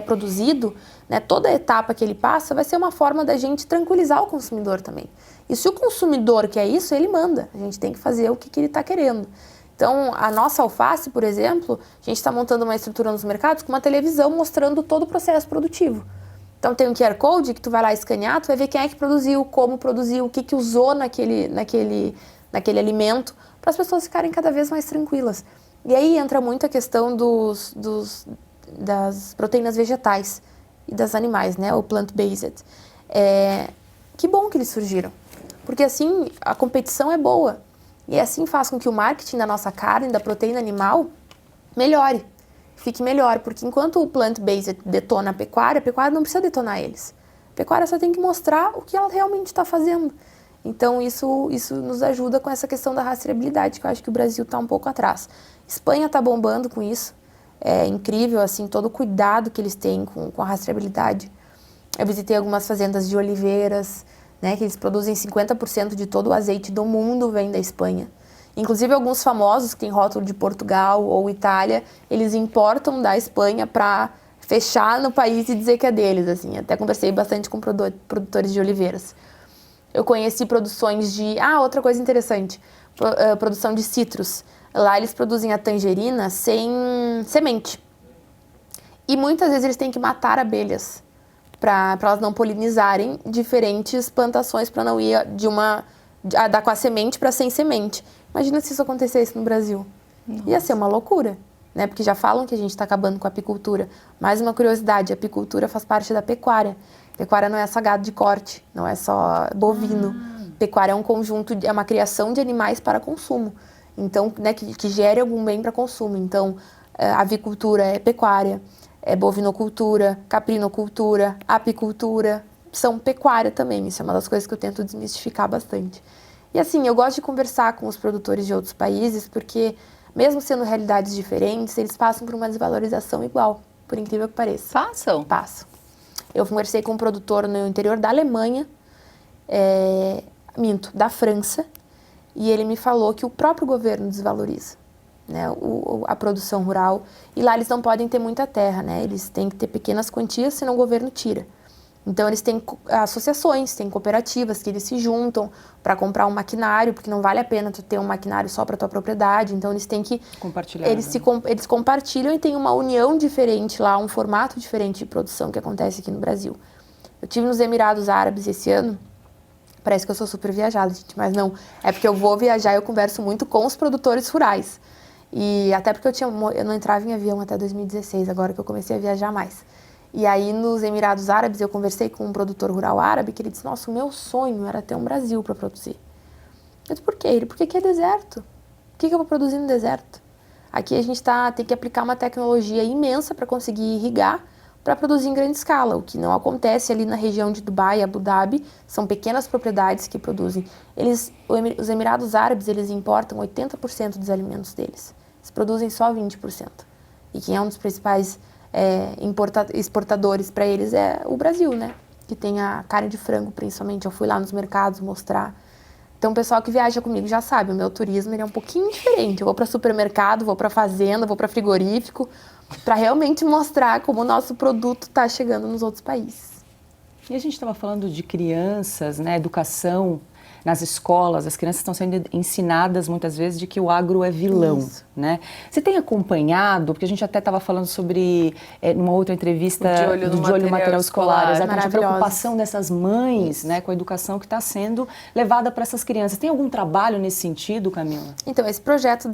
produzido, né, toda a etapa que ele passa, vai ser uma forma da gente tranquilizar o consumidor também. E se o consumidor quer isso, ele manda. A gente tem que fazer o que ele está querendo. Então, a nossa alface, por exemplo, a gente está montando uma estrutura nos mercados com uma televisão mostrando todo o processo produtivo. Então, tem um QR Code que tu vai lá escanear, tu vai ver quem é que produziu, como produziu, o que usou naquele alimento, para as pessoas ficarem cada vez mais tranquilas. E aí entra muito a questão das proteínas vegetais e das animais, né? O plant-based. Que bom que eles surgiram, porque assim a competição é boa. E assim faz com que o marketing da nossa carne, da proteína animal, melhore, fique melhor. Porque enquanto o plant-based detona a pecuária não precisa detonar eles. A pecuária só tem que mostrar o que ela realmente está fazendo. Então, isso nos ajuda com essa questão da rastreabilidade, que eu acho que o Brasil está um pouco atrás. Espanha está bombando com isso. É incrível, assim, todo o cuidado que eles têm com a rastreabilidade. Eu visitei algumas fazendas de oliveiras, né, que eles produzem 50% de todo o azeite do mundo vem da Espanha. Inclusive, alguns famosos que têm rótulo de Portugal ou Itália, eles importam da Espanha para fechar no país e dizer que é deles, assim. Até conversei bastante com produtores de oliveiras. Eu conheci produções de... outra coisa interessante, produção de citros. Lá eles produzem a tangerina sem semente. E muitas vezes eles têm que matar abelhas para elas não polinizarem diferentes plantações, para não ir dar com a semente para sem semente. Imagina se isso acontecesse no Brasil. Nossa. Ia ser uma loucura, né? Porque já falam que a gente está acabando com a apicultura. Mais uma curiosidade, a apicultura faz parte da pecuária. Pecuária não é só gado de corte, não é só bovino. Pecuária é um conjunto, é uma criação de animais para consumo. Então, né, que gere algum bem para consumo. Então, avicultura é pecuária, bovinocultura, caprinocultura, apicultura, são pecuária também. Isso é uma das coisas que eu tento desmistificar bastante. E assim, eu gosto de conversar com os produtores de outros países, porque mesmo sendo realidades diferentes, eles passam por uma desvalorização igual, por incrível que pareça. Passam? Passam. Eu conversei com um produtor no interior da Alemanha, da França, e ele me falou que o próprio governo desvaloriza, né, a produção rural. E lá eles não podem ter muita terra, né? Eles têm que ter pequenas quantias, senão o governo tira. Então, eles têm associações, têm cooperativas que eles se juntam para comprar um maquinário, porque não vale a pena tu ter um maquinário só para tua propriedade. Então, eles têm que... Compartilhar. Eles compartilham e tem uma união diferente lá, um formato diferente de produção que acontece aqui no Brasil. Eu estive nos Emirados Árabes esse ano. Parece que eu sou super viajada, gente, mas não. É porque eu vou viajar e eu converso muito com os produtores rurais. E até porque eu não entrava em avião até 2016, agora que eu comecei a viajar mais. E aí, nos Emirados Árabes, eu conversei com um produtor rural árabe que ele disse, nossa, o meu sonho era ter um Brasil para produzir. Eu disse, por quê? Ele, porque aqui é deserto. O que eu vou produzir no deserto? Aqui a gente tem que aplicar uma tecnologia imensa para conseguir irrigar, para produzir em grande escala, o que não acontece ali na região de Dubai e Abu Dhabi, são pequenas propriedades que produzem. Os Emirados Árabes, eles importam 80% dos alimentos deles. Eles produzem só 20%. E quem é um dos principais exportadores para eles é o Brasil, né? Que tem a carne de frango, principalmente. Eu fui lá nos mercados mostrar. Então, o pessoal que viaja comigo já sabe, o meu turismo ele é um pouquinho diferente. Eu vou para supermercado, vou para fazenda, vou para frigorífico, para realmente mostrar como o nosso produto está chegando nos outros países. E a gente estava falando de crianças, né, educação nas escolas, as crianças estão sendo ensinadas muitas vezes de que o agro é vilão, Isso. né? Você tem acompanhado, porque a gente até estava falando sobre, numa outra entrevista, do De Olho no Material Escolar, exatamente a preocupação dessas mães, né, com a educação que está sendo levada para essas crianças. Tem algum trabalho nesse sentido, Camila? Então, esse projeto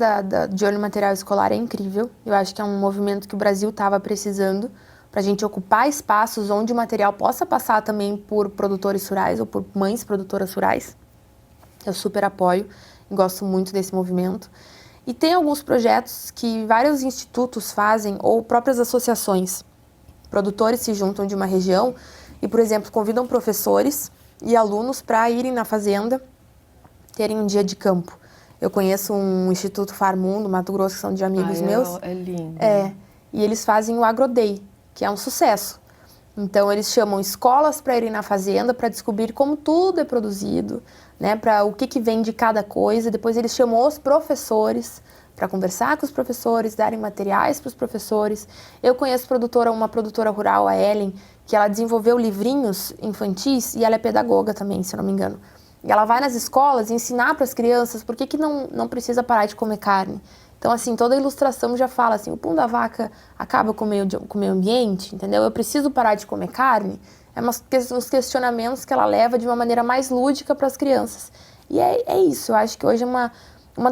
De Olho no Material Escolar é incrível. Eu acho que é um movimento que o Brasil estava precisando para a gente ocupar espaços onde o material possa passar também por produtores rurais ou por mães produtoras rurais. Eu super apoio e gosto muito desse movimento. E tem alguns projetos que vários institutos fazem ou próprias associações. Produtores se juntam de uma região e, por exemplo, convidam professores e alunos para irem na fazenda, terem um dia de campo. Eu conheço um Instituto Farmundo, Mato Grosso, que são de amigos meus. É lindo. E eles fazem o AgroDay, que é um sucesso. Então, eles chamam escolas para irem na fazenda para descobrir como tudo é produzido, né, para o que vem de cada coisa. Depois, eles chamam os professores para conversar com os professores, darem materiais para os professores. Eu conheço uma produtora rural, a Ellen, que ela desenvolveu livrinhos infantis e ela é pedagoga também, se eu não me engano. E ela vai nas escolas ensinar para as crianças por que não precisa parar de comer carne. Então, assim, toda a ilustração já fala assim, o pum da vaca acaba com o meio ambiente, entendeu? Eu preciso parar de comer carne. Uns questionamentos que ela leva de uma maneira mais lúdica para as crianças. E é isso, eu acho que hoje uma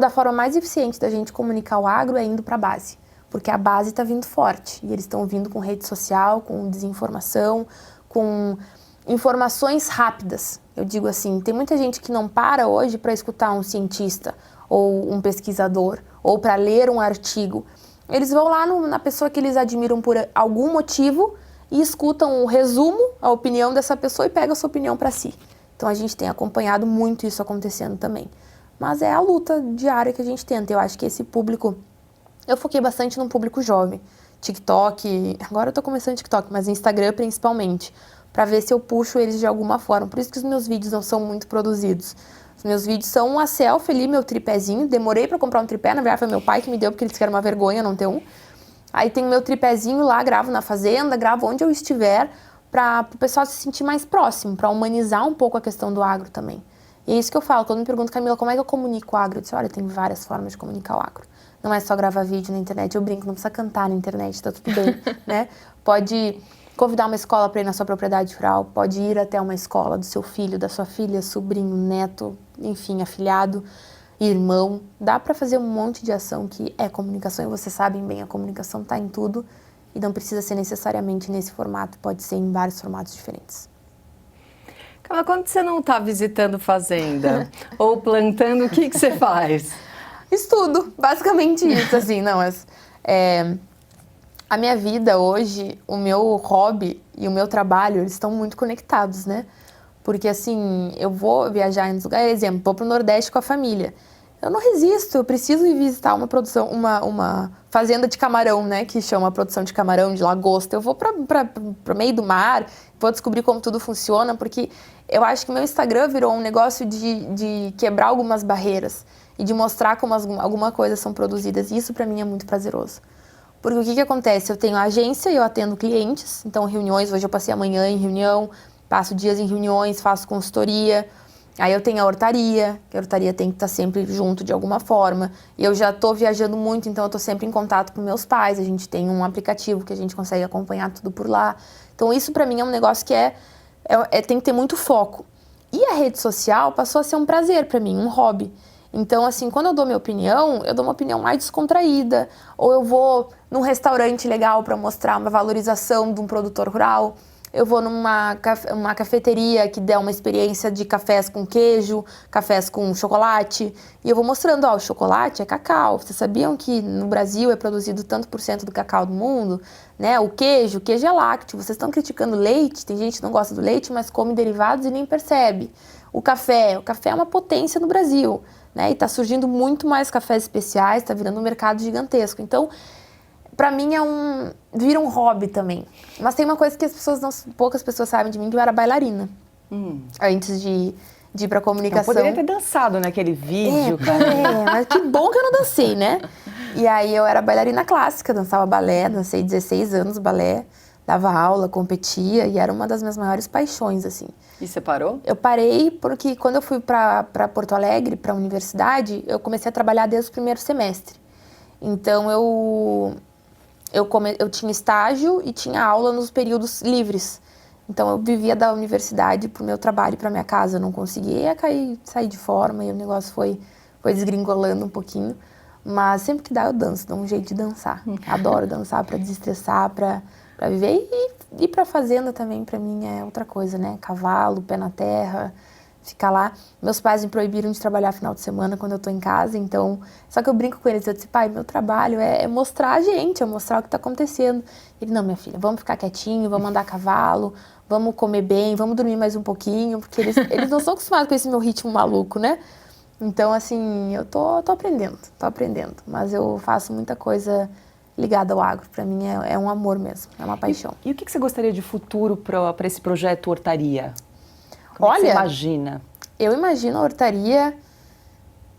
da forma mais eficiente da gente comunicar o agro é indo para a base. Porque a base está vindo forte. E eles estão vindo com rede social, com desinformação, com informações rápidas. Eu digo assim, tem muita gente que não para hoje para escutar um cientista ou um pesquisador, ou para ler um artigo. Eles vão lá na pessoa que eles admiram por algum motivo e escutam o resumo, a opinião dessa pessoa e pegam a sua opinião para si. Então a gente tem acompanhado muito isso acontecendo também. Mas é a luta diária que a gente tenta. Eu acho que esse público... Eu foquei bastante num público jovem. TikTok, agora eu tô começando TikTok, mas Instagram principalmente, para ver se eu puxo eles de alguma forma. Por isso que os meus vídeos não são muito produzidos. Os meus vídeos são uma selfie ali, meu tripézinho. Demorei para comprar um tripé, na verdade foi meu pai que me deu, porque ele disse que era uma vergonha não ter um. Aí tem o meu tripézinho lá, gravo na fazenda, gravo onde eu estiver, para o pessoal se sentir mais próximo, para humanizar um pouco a questão do agro também. E é isso que eu falo, quando me perguntam, Camila, como é que eu comunico o agro? Eu disse, olha, tem várias formas de comunicar o agro. Não é só gravar vídeo na internet, eu brinco, não precisa cantar na internet, tá tudo bem, né? Pode convidar uma escola para ir na sua propriedade rural, pode ir até uma escola do seu filho, da sua filha, sobrinho, neto, enfim, afilhado, irmão. Dá para fazer um monte de ação que é comunicação, e vocês sabem bem, a comunicação está em tudo e não precisa ser necessariamente nesse formato, pode ser em vários formatos diferentes. Mas quando você não está visitando fazenda ou plantando, o que você faz? Estudo, basicamente isso, assim, não, mas... A minha vida hoje, o meu hobby e o meu trabalho, eles estão muito conectados, né? Porque, assim, eu vou viajar em lugares, exemplo, vou pro Nordeste com a família. Eu não resisto, eu preciso ir visitar uma fazenda de camarão, né? Que chama produção de camarão, de lagosta. Eu vou pro meio do mar, vou descobrir como tudo funciona, porque eu acho que meu Instagram virou um negócio de quebrar algumas barreiras e de mostrar como algumas coisas são produzidas. E isso, pra mim, é muito prazeroso. Porque o que acontece? Eu tenho a agência e eu atendo clientes, então reuniões, hoje eu passei a manhã em reunião, passo dias em reuniões, faço consultoria. Aí eu tenho a hortaria, que a hortaria tem que estar sempre junto de alguma forma. E eu já estou viajando muito, então eu estou sempre em contato com meus pais. A gente tem um aplicativo que a gente consegue acompanhar tudo por lá. Então isso para mim é um negócio que tem que ter muito foco. E a rede social passou a ser um prazer para mim, um hobby. Então assim, quando eu dou eu dou uma opinião mais descontraída. Ou eu vou num restaurante legal para mostrar uma valorização de um produtor rural. Eu vou numa cafeteria que dê uma experiência de cafés com queijo, cafés com chocolate. E eu vou mostrando, ó, o chocolate é cacau. Vocês sabiam que no Brasil é produzido tanto por cento do cacau do mundo? Né? O queijo é lácteo. Vocês estão criticando leite, tem gente que não gosta do leite, mas come derivados e nem percebe. O café é uma potência no Brasil, né? E está surgindo muito mais cafés especiais, está virando um mercado gigantesco. Então, pra mim vira um hobby também. Mas tem uma coisa que poucas pessoas sabem de mim, que eu era bailarina. Antes de ir pra comunicação. Então, poderia ter dançado naquele vídeo, mas que bom que eu não dancei, né? E aí eu era bailarina clássica, dançava balé, dancei 16 anos balé, dava aula, competia e era uma das minhas maiores paixões, assim. E você parou? Eu parei porque quando eu fui pra Porto Alegre, pra universidade, eu comecei a trabalhar desde o primeiro semestre. Então eu tinha estágio e tinha aula nos períodos livres. Então eu vivia da universidade pro meu trabalho e pra minha casa. Eu não conseguia sair de forma e o negócio foi desgringolando um pouquinho. Mas sempre que dá eu danço, dou um jeito de dançar. Adoro dançar pra desestressar, pra viver. E ir pra fazenda também pra mim é outra coisa, né? Cavalo, pé na terra, ficar lá. Meus pais me proibiram de trabalhar final de semana quando eu tô em casa, então... Só que eu brinco com eles, eu disse, pai, meu trabalho é mostrar a gente, é mostrar o que tá acontecendo. Ele, não, minha filha, vamos ficar quietinho, vamos andar a cavalo, vamos comer bem, vamos dormir mais um pouquinho, porque eles não são acostumados com esse meu ritmo maluco, né? Então, assim, eu tô aprendendo. Mas eu faço muita coisa ligada ao agro. Pra mim é um amor mesmo, é uma paixão. E o que você gostaria de futuro para esse projeto Hortaria? Olha, que você imagina? Eu imagino a hortaria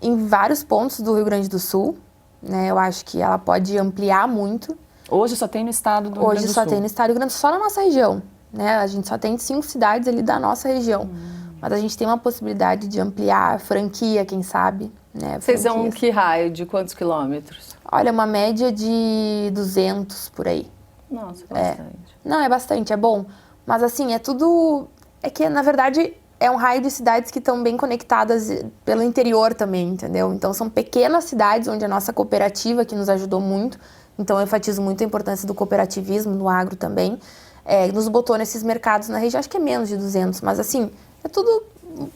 em vários pontos do Rio Grande do Sul, né? Eu acho que ela pode ampliar muito. Hoje só tem no estado do Rio Grande do Sul. Hoje só tem no estado do Rio Grande do Sul, só na nossa região, né? A gente só tem 5 cidades ali da nossa região. Mas a gente tem uma possibilidade de ampliar, franquia, quem sabe, né? Vocês são que raio? De quantos quilômetros? Olha, uma média de 200 por aí. Nossa, bastante. Não, é bastante, é bom. Mas assim, é tudo... É que, na verdade, é um raio de cidades que estão bem conectadas pelo interior também, entendeu? Então, são pequenas cidades onde a nossa cooperativa, que nos ajudou muito, então eu enfatizo muito a importância do cooperativismo no agro também, nos botou nesses mercados na região, acho que é menos de 200, mas assim, é tudo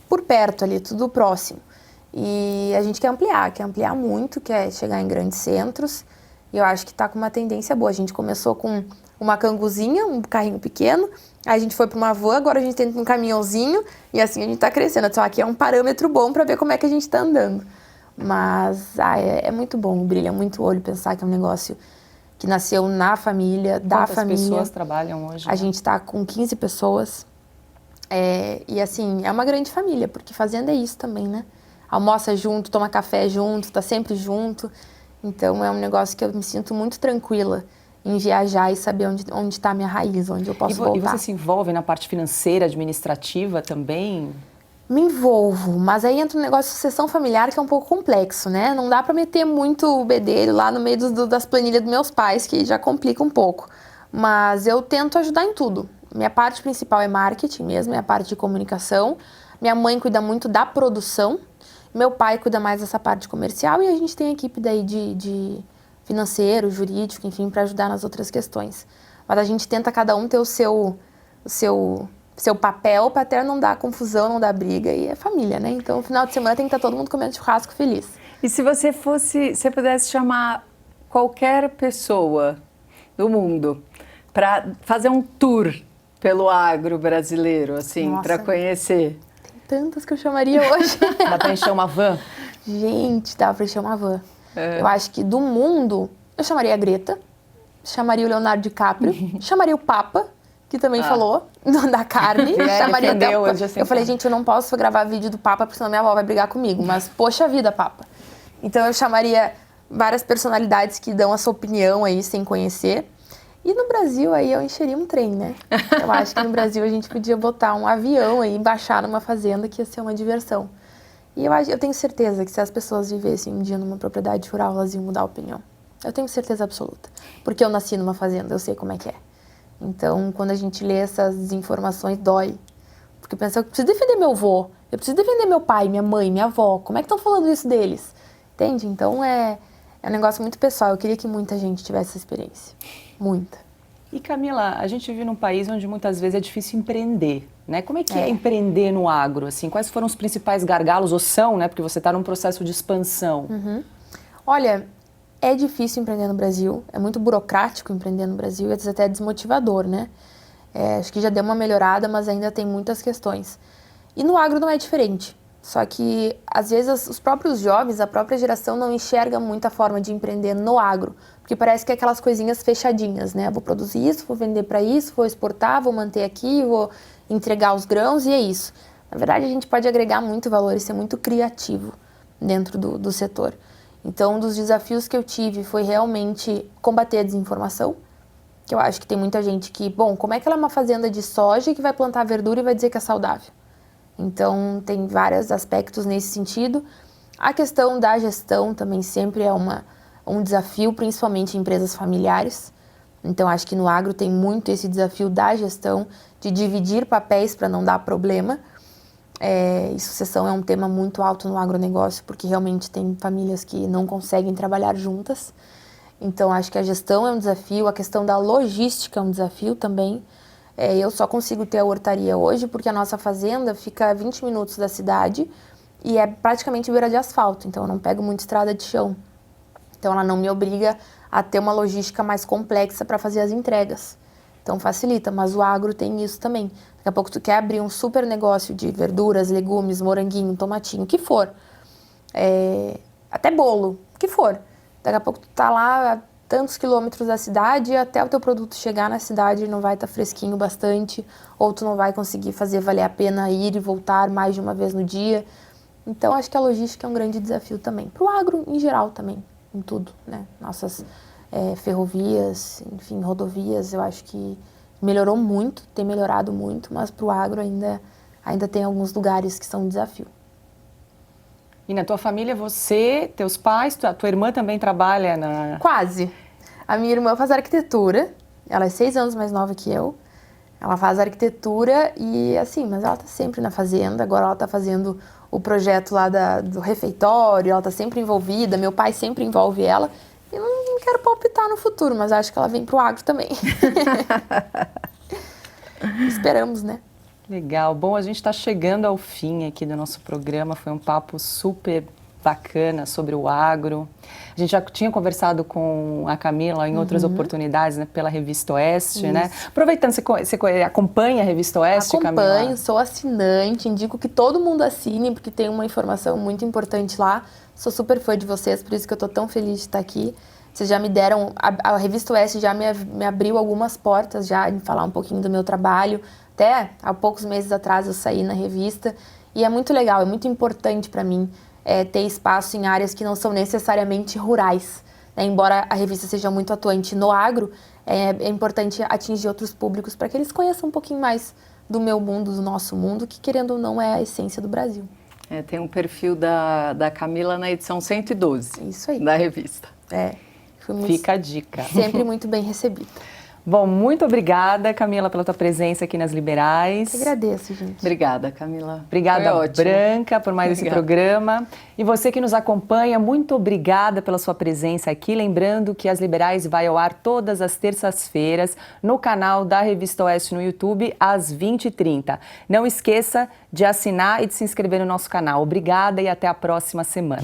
por perto ali, tudo próximo. E a gente quer ampliar muito, quer chegar em grandes centros, e eu acho que está com uma tendência boa. A gente começou com uma canguzinha, um carrinho pequeno, aí a gente foi para uma van, agora a gente tem um caminhãozinho, e assim a gente está crescendo. Então, aqui é um parâmetro bom para ver como é que a gente está andando. Mas é muito bom, brilha muito o olho pensar que é um negócio que nasceu na família, da família. Quantas pessoas trabalham hoje? A gente está com 15 pessoas. E assim, é uma grande família, porque fazenda é isso também, né? Almoça junto, toma café junto, tá sempre junto. Então é um negócio que eu me sinto muito tranquila em viajar e saber onde está a minha raiz, onde eu posso voltar. E você se envolve na parte financeira, administrativa também? Me envolvo, mas aí entra um negócio de sucessão familiar que é um pouco complexo, né? Não dá para meter muito o bedelho lá no meio das planilhas dos meus pais, que já complica um pouco. Mas eu tento ajudar em tudo. Minha parte principal é marketing mesmo, é a parte de comunicação. Minha mãe cuida muito da produção. Meu pai cuida mais dessa parte comercial e a gente tem a equipe daí de financeiro, jurídico, enfim, para ajudar nas outras questões. Mas a gente tenta cada um ter o seu papel para até não dar confusão, não dar briga, e é família, né? Então, no final de semana tem que estar todo mundo comendo churrasco feliz. E se você pudesse chamar qualquer pessoa do mundo para fazer um tour pelo agro brasileiro, assim, para conhecer? Tem tantas que eu chamaria hoje. Dá para encher uma van? Gente, dá para encher uma van. Eu acho que do mundo, eu chamaria a Greta, chamaria o Leonardo DiCaprio, chamaria o Papa, que também falou da carne. Chamaria até eu falei, gente, eu não posso gravar vídeo do Papa, porque senão minha avó vai brigar comigo. Mas, poxa vida, Papa. Então, eu chamaria várias personalidades que dão a sua opinião aí sem conhecer. E no Brasil aí eu encheria um trem, né? Eu acho que no Brasil a gente podia botar um avião aí, baixar numa fazenda, que ia ser uma diversão. E eu tenho certeza que se as pessoas vivessem um dia numa propriedade rural, elas iam mudar a opinião. Eu tenho certeza absoluta. Porque eu nasci numa fazenda, eu sei como é que é. Então, quando a gente lê essas informações, dói. Porque pensa, eu preciso defender meu avô, eu preciso defender meu pai, minha mãe, minha avó. Como é que estão falando isso deles? Entende? Então, é um negócio muito pessoal. Eu queria que muita gente tivesse essa experiência. Muita. E Camila, a gente vive num país onde muitas vezes é difícil empreender, né? Como é que é empreender no agro? Assim, quais foram os principais gargalos, ou são, né? Porque você está num processo de expansão. Olha, é difícil empreender no Brasil, é muito burocrático empreender no Brasil, e às vezes até desmotivador, né? Acho que já deu uma melhorada, mas ainda tem muitas questões. E no agro não é diferente. Só que, às vezes, os próprios jovens, a própria geração não enxerga muito a forma de empreender no agro. Porque parece que é aquelas coisinhas fechadinhas, né? Vou produzir isso, vou vender para isso, vou exportar, vou manter aqui, vou entregar os grãos e é isso. Na verdade, a gente pode agregar muito valor e ser muito criativo dentro do setor. Então, um dos desafios que eu tive foi realmente combater a desinformação. Que eu acho que tem muita gente que, bom, como é que ela é uma fazenda de soja que vai plantar verdura e vai dizer que é saudável? Então, tem vários aspectos nesse sentido. A questão da gestão também sempre é um desafio, principalmente em empresas familiares. Então, acho que no agro tem muito esse desafio da gestão, de dividir papéis para não dar problema. E sucessão é um tema muito alto no agronegócio, porque realmente tem famílias que não conseguem trabalhar juntas. Então, acho que a gestão é um desafio, a questão da logística é um desafio também. Eu só consigo ter a hortaria hoje porque a nossa fazenda fica a 20 minutos da cidade e é praticamente beira de asfalto, então eu não pego muito estrada de chão. Então ela não me obriga a ter uma logística mais complexa para fazer as entregas. Então facilita, mas o agro tem isso também. Daqui a pouco tu quer abrir um super negócio de verduras, legumes, moranguinho, tomatinho, o que for. Até bolo, o que for. Daqui a pouco tu tá lá a tantos quilômetros da cidade e até o teu produto chegar na cidade não vai estar fresquinho bastante, ou tu não vai conseguir fazer valer a pena ir e voltar mais de uma vez no dia. Então acho que a logística é um grande desafio também. Para o agro em geral também, em tudo, né? Nossas ferrovias, enfim, rodovias, eu acho que melhorou muito, tem melhorado muito, mas para o agro ainda tem alguns lugares que são um desafio. E na tua família, você, teus pais, tua irmã também trabalha na... Quase. A minha irmã faz arquitetura, ela é 6 anos mais nova que eu. Ela faz arquitetura e assim, mas ela tá sempre na fazenda, agora ela tá fazendo o projeto lá do refeitório, ela tá sempre envolvida, meu pai sempre envolve ela. Eu não quero palpitar no futuro, mas acho que ela vem pro agro também. Esperamos, né? Legal. Bom, a gente está chegando ao fim aqui do nosso programa. Foi um papo super bacana sobre o agro. A gente já tinha conversado com a Camila em outras oportunidades, né, pela Revista Oeste, né? Aproveitando, você acompanha a Revista Oeste, Camila? Acompanho, sou assinante, indico que todo mundo assine, porque tem uma informação muito importante lá. Sou super fã de vocês, por isso que eu tô tão feliz de estar aqui. Vocês já me deram, a Revista Oeste já me abriu algumas portas já em falar um pouquinho do meu trabalho. Até há poucos meses atrás eu saí na revista e é muito legal, é muito importante para mim ter espaço em áreas que não são necessariamente rurais. Né? Embora a revista seja muito atuante no agro, é importante atingir outros públicos para que eles conheçam um pouquinho mais do meu mundo, do nosso mundo, que querendo ou não é a essência do Brasil. Tem um perfil da Camila na edição 112 Isso aí. Da revista. Fica a dica. Sempre muito bem recebida. Bom, muito obrigada, Camila, pela tua presença aqui nas Liberais. Eu agradeço, gente. Obrigada, Camila. Obrigada, Branca, por mais esse programa. E você que nos acompanha, muito obrigada pela sua presença aqui. Lembrando que as Liberais vai ao ar todas as terças-feiras no canal da Revista Oeste no YouTube, às 20h30. Não esqueça de assinar e de se inscrever no nosso canal. Obrigada e até a próxima semana.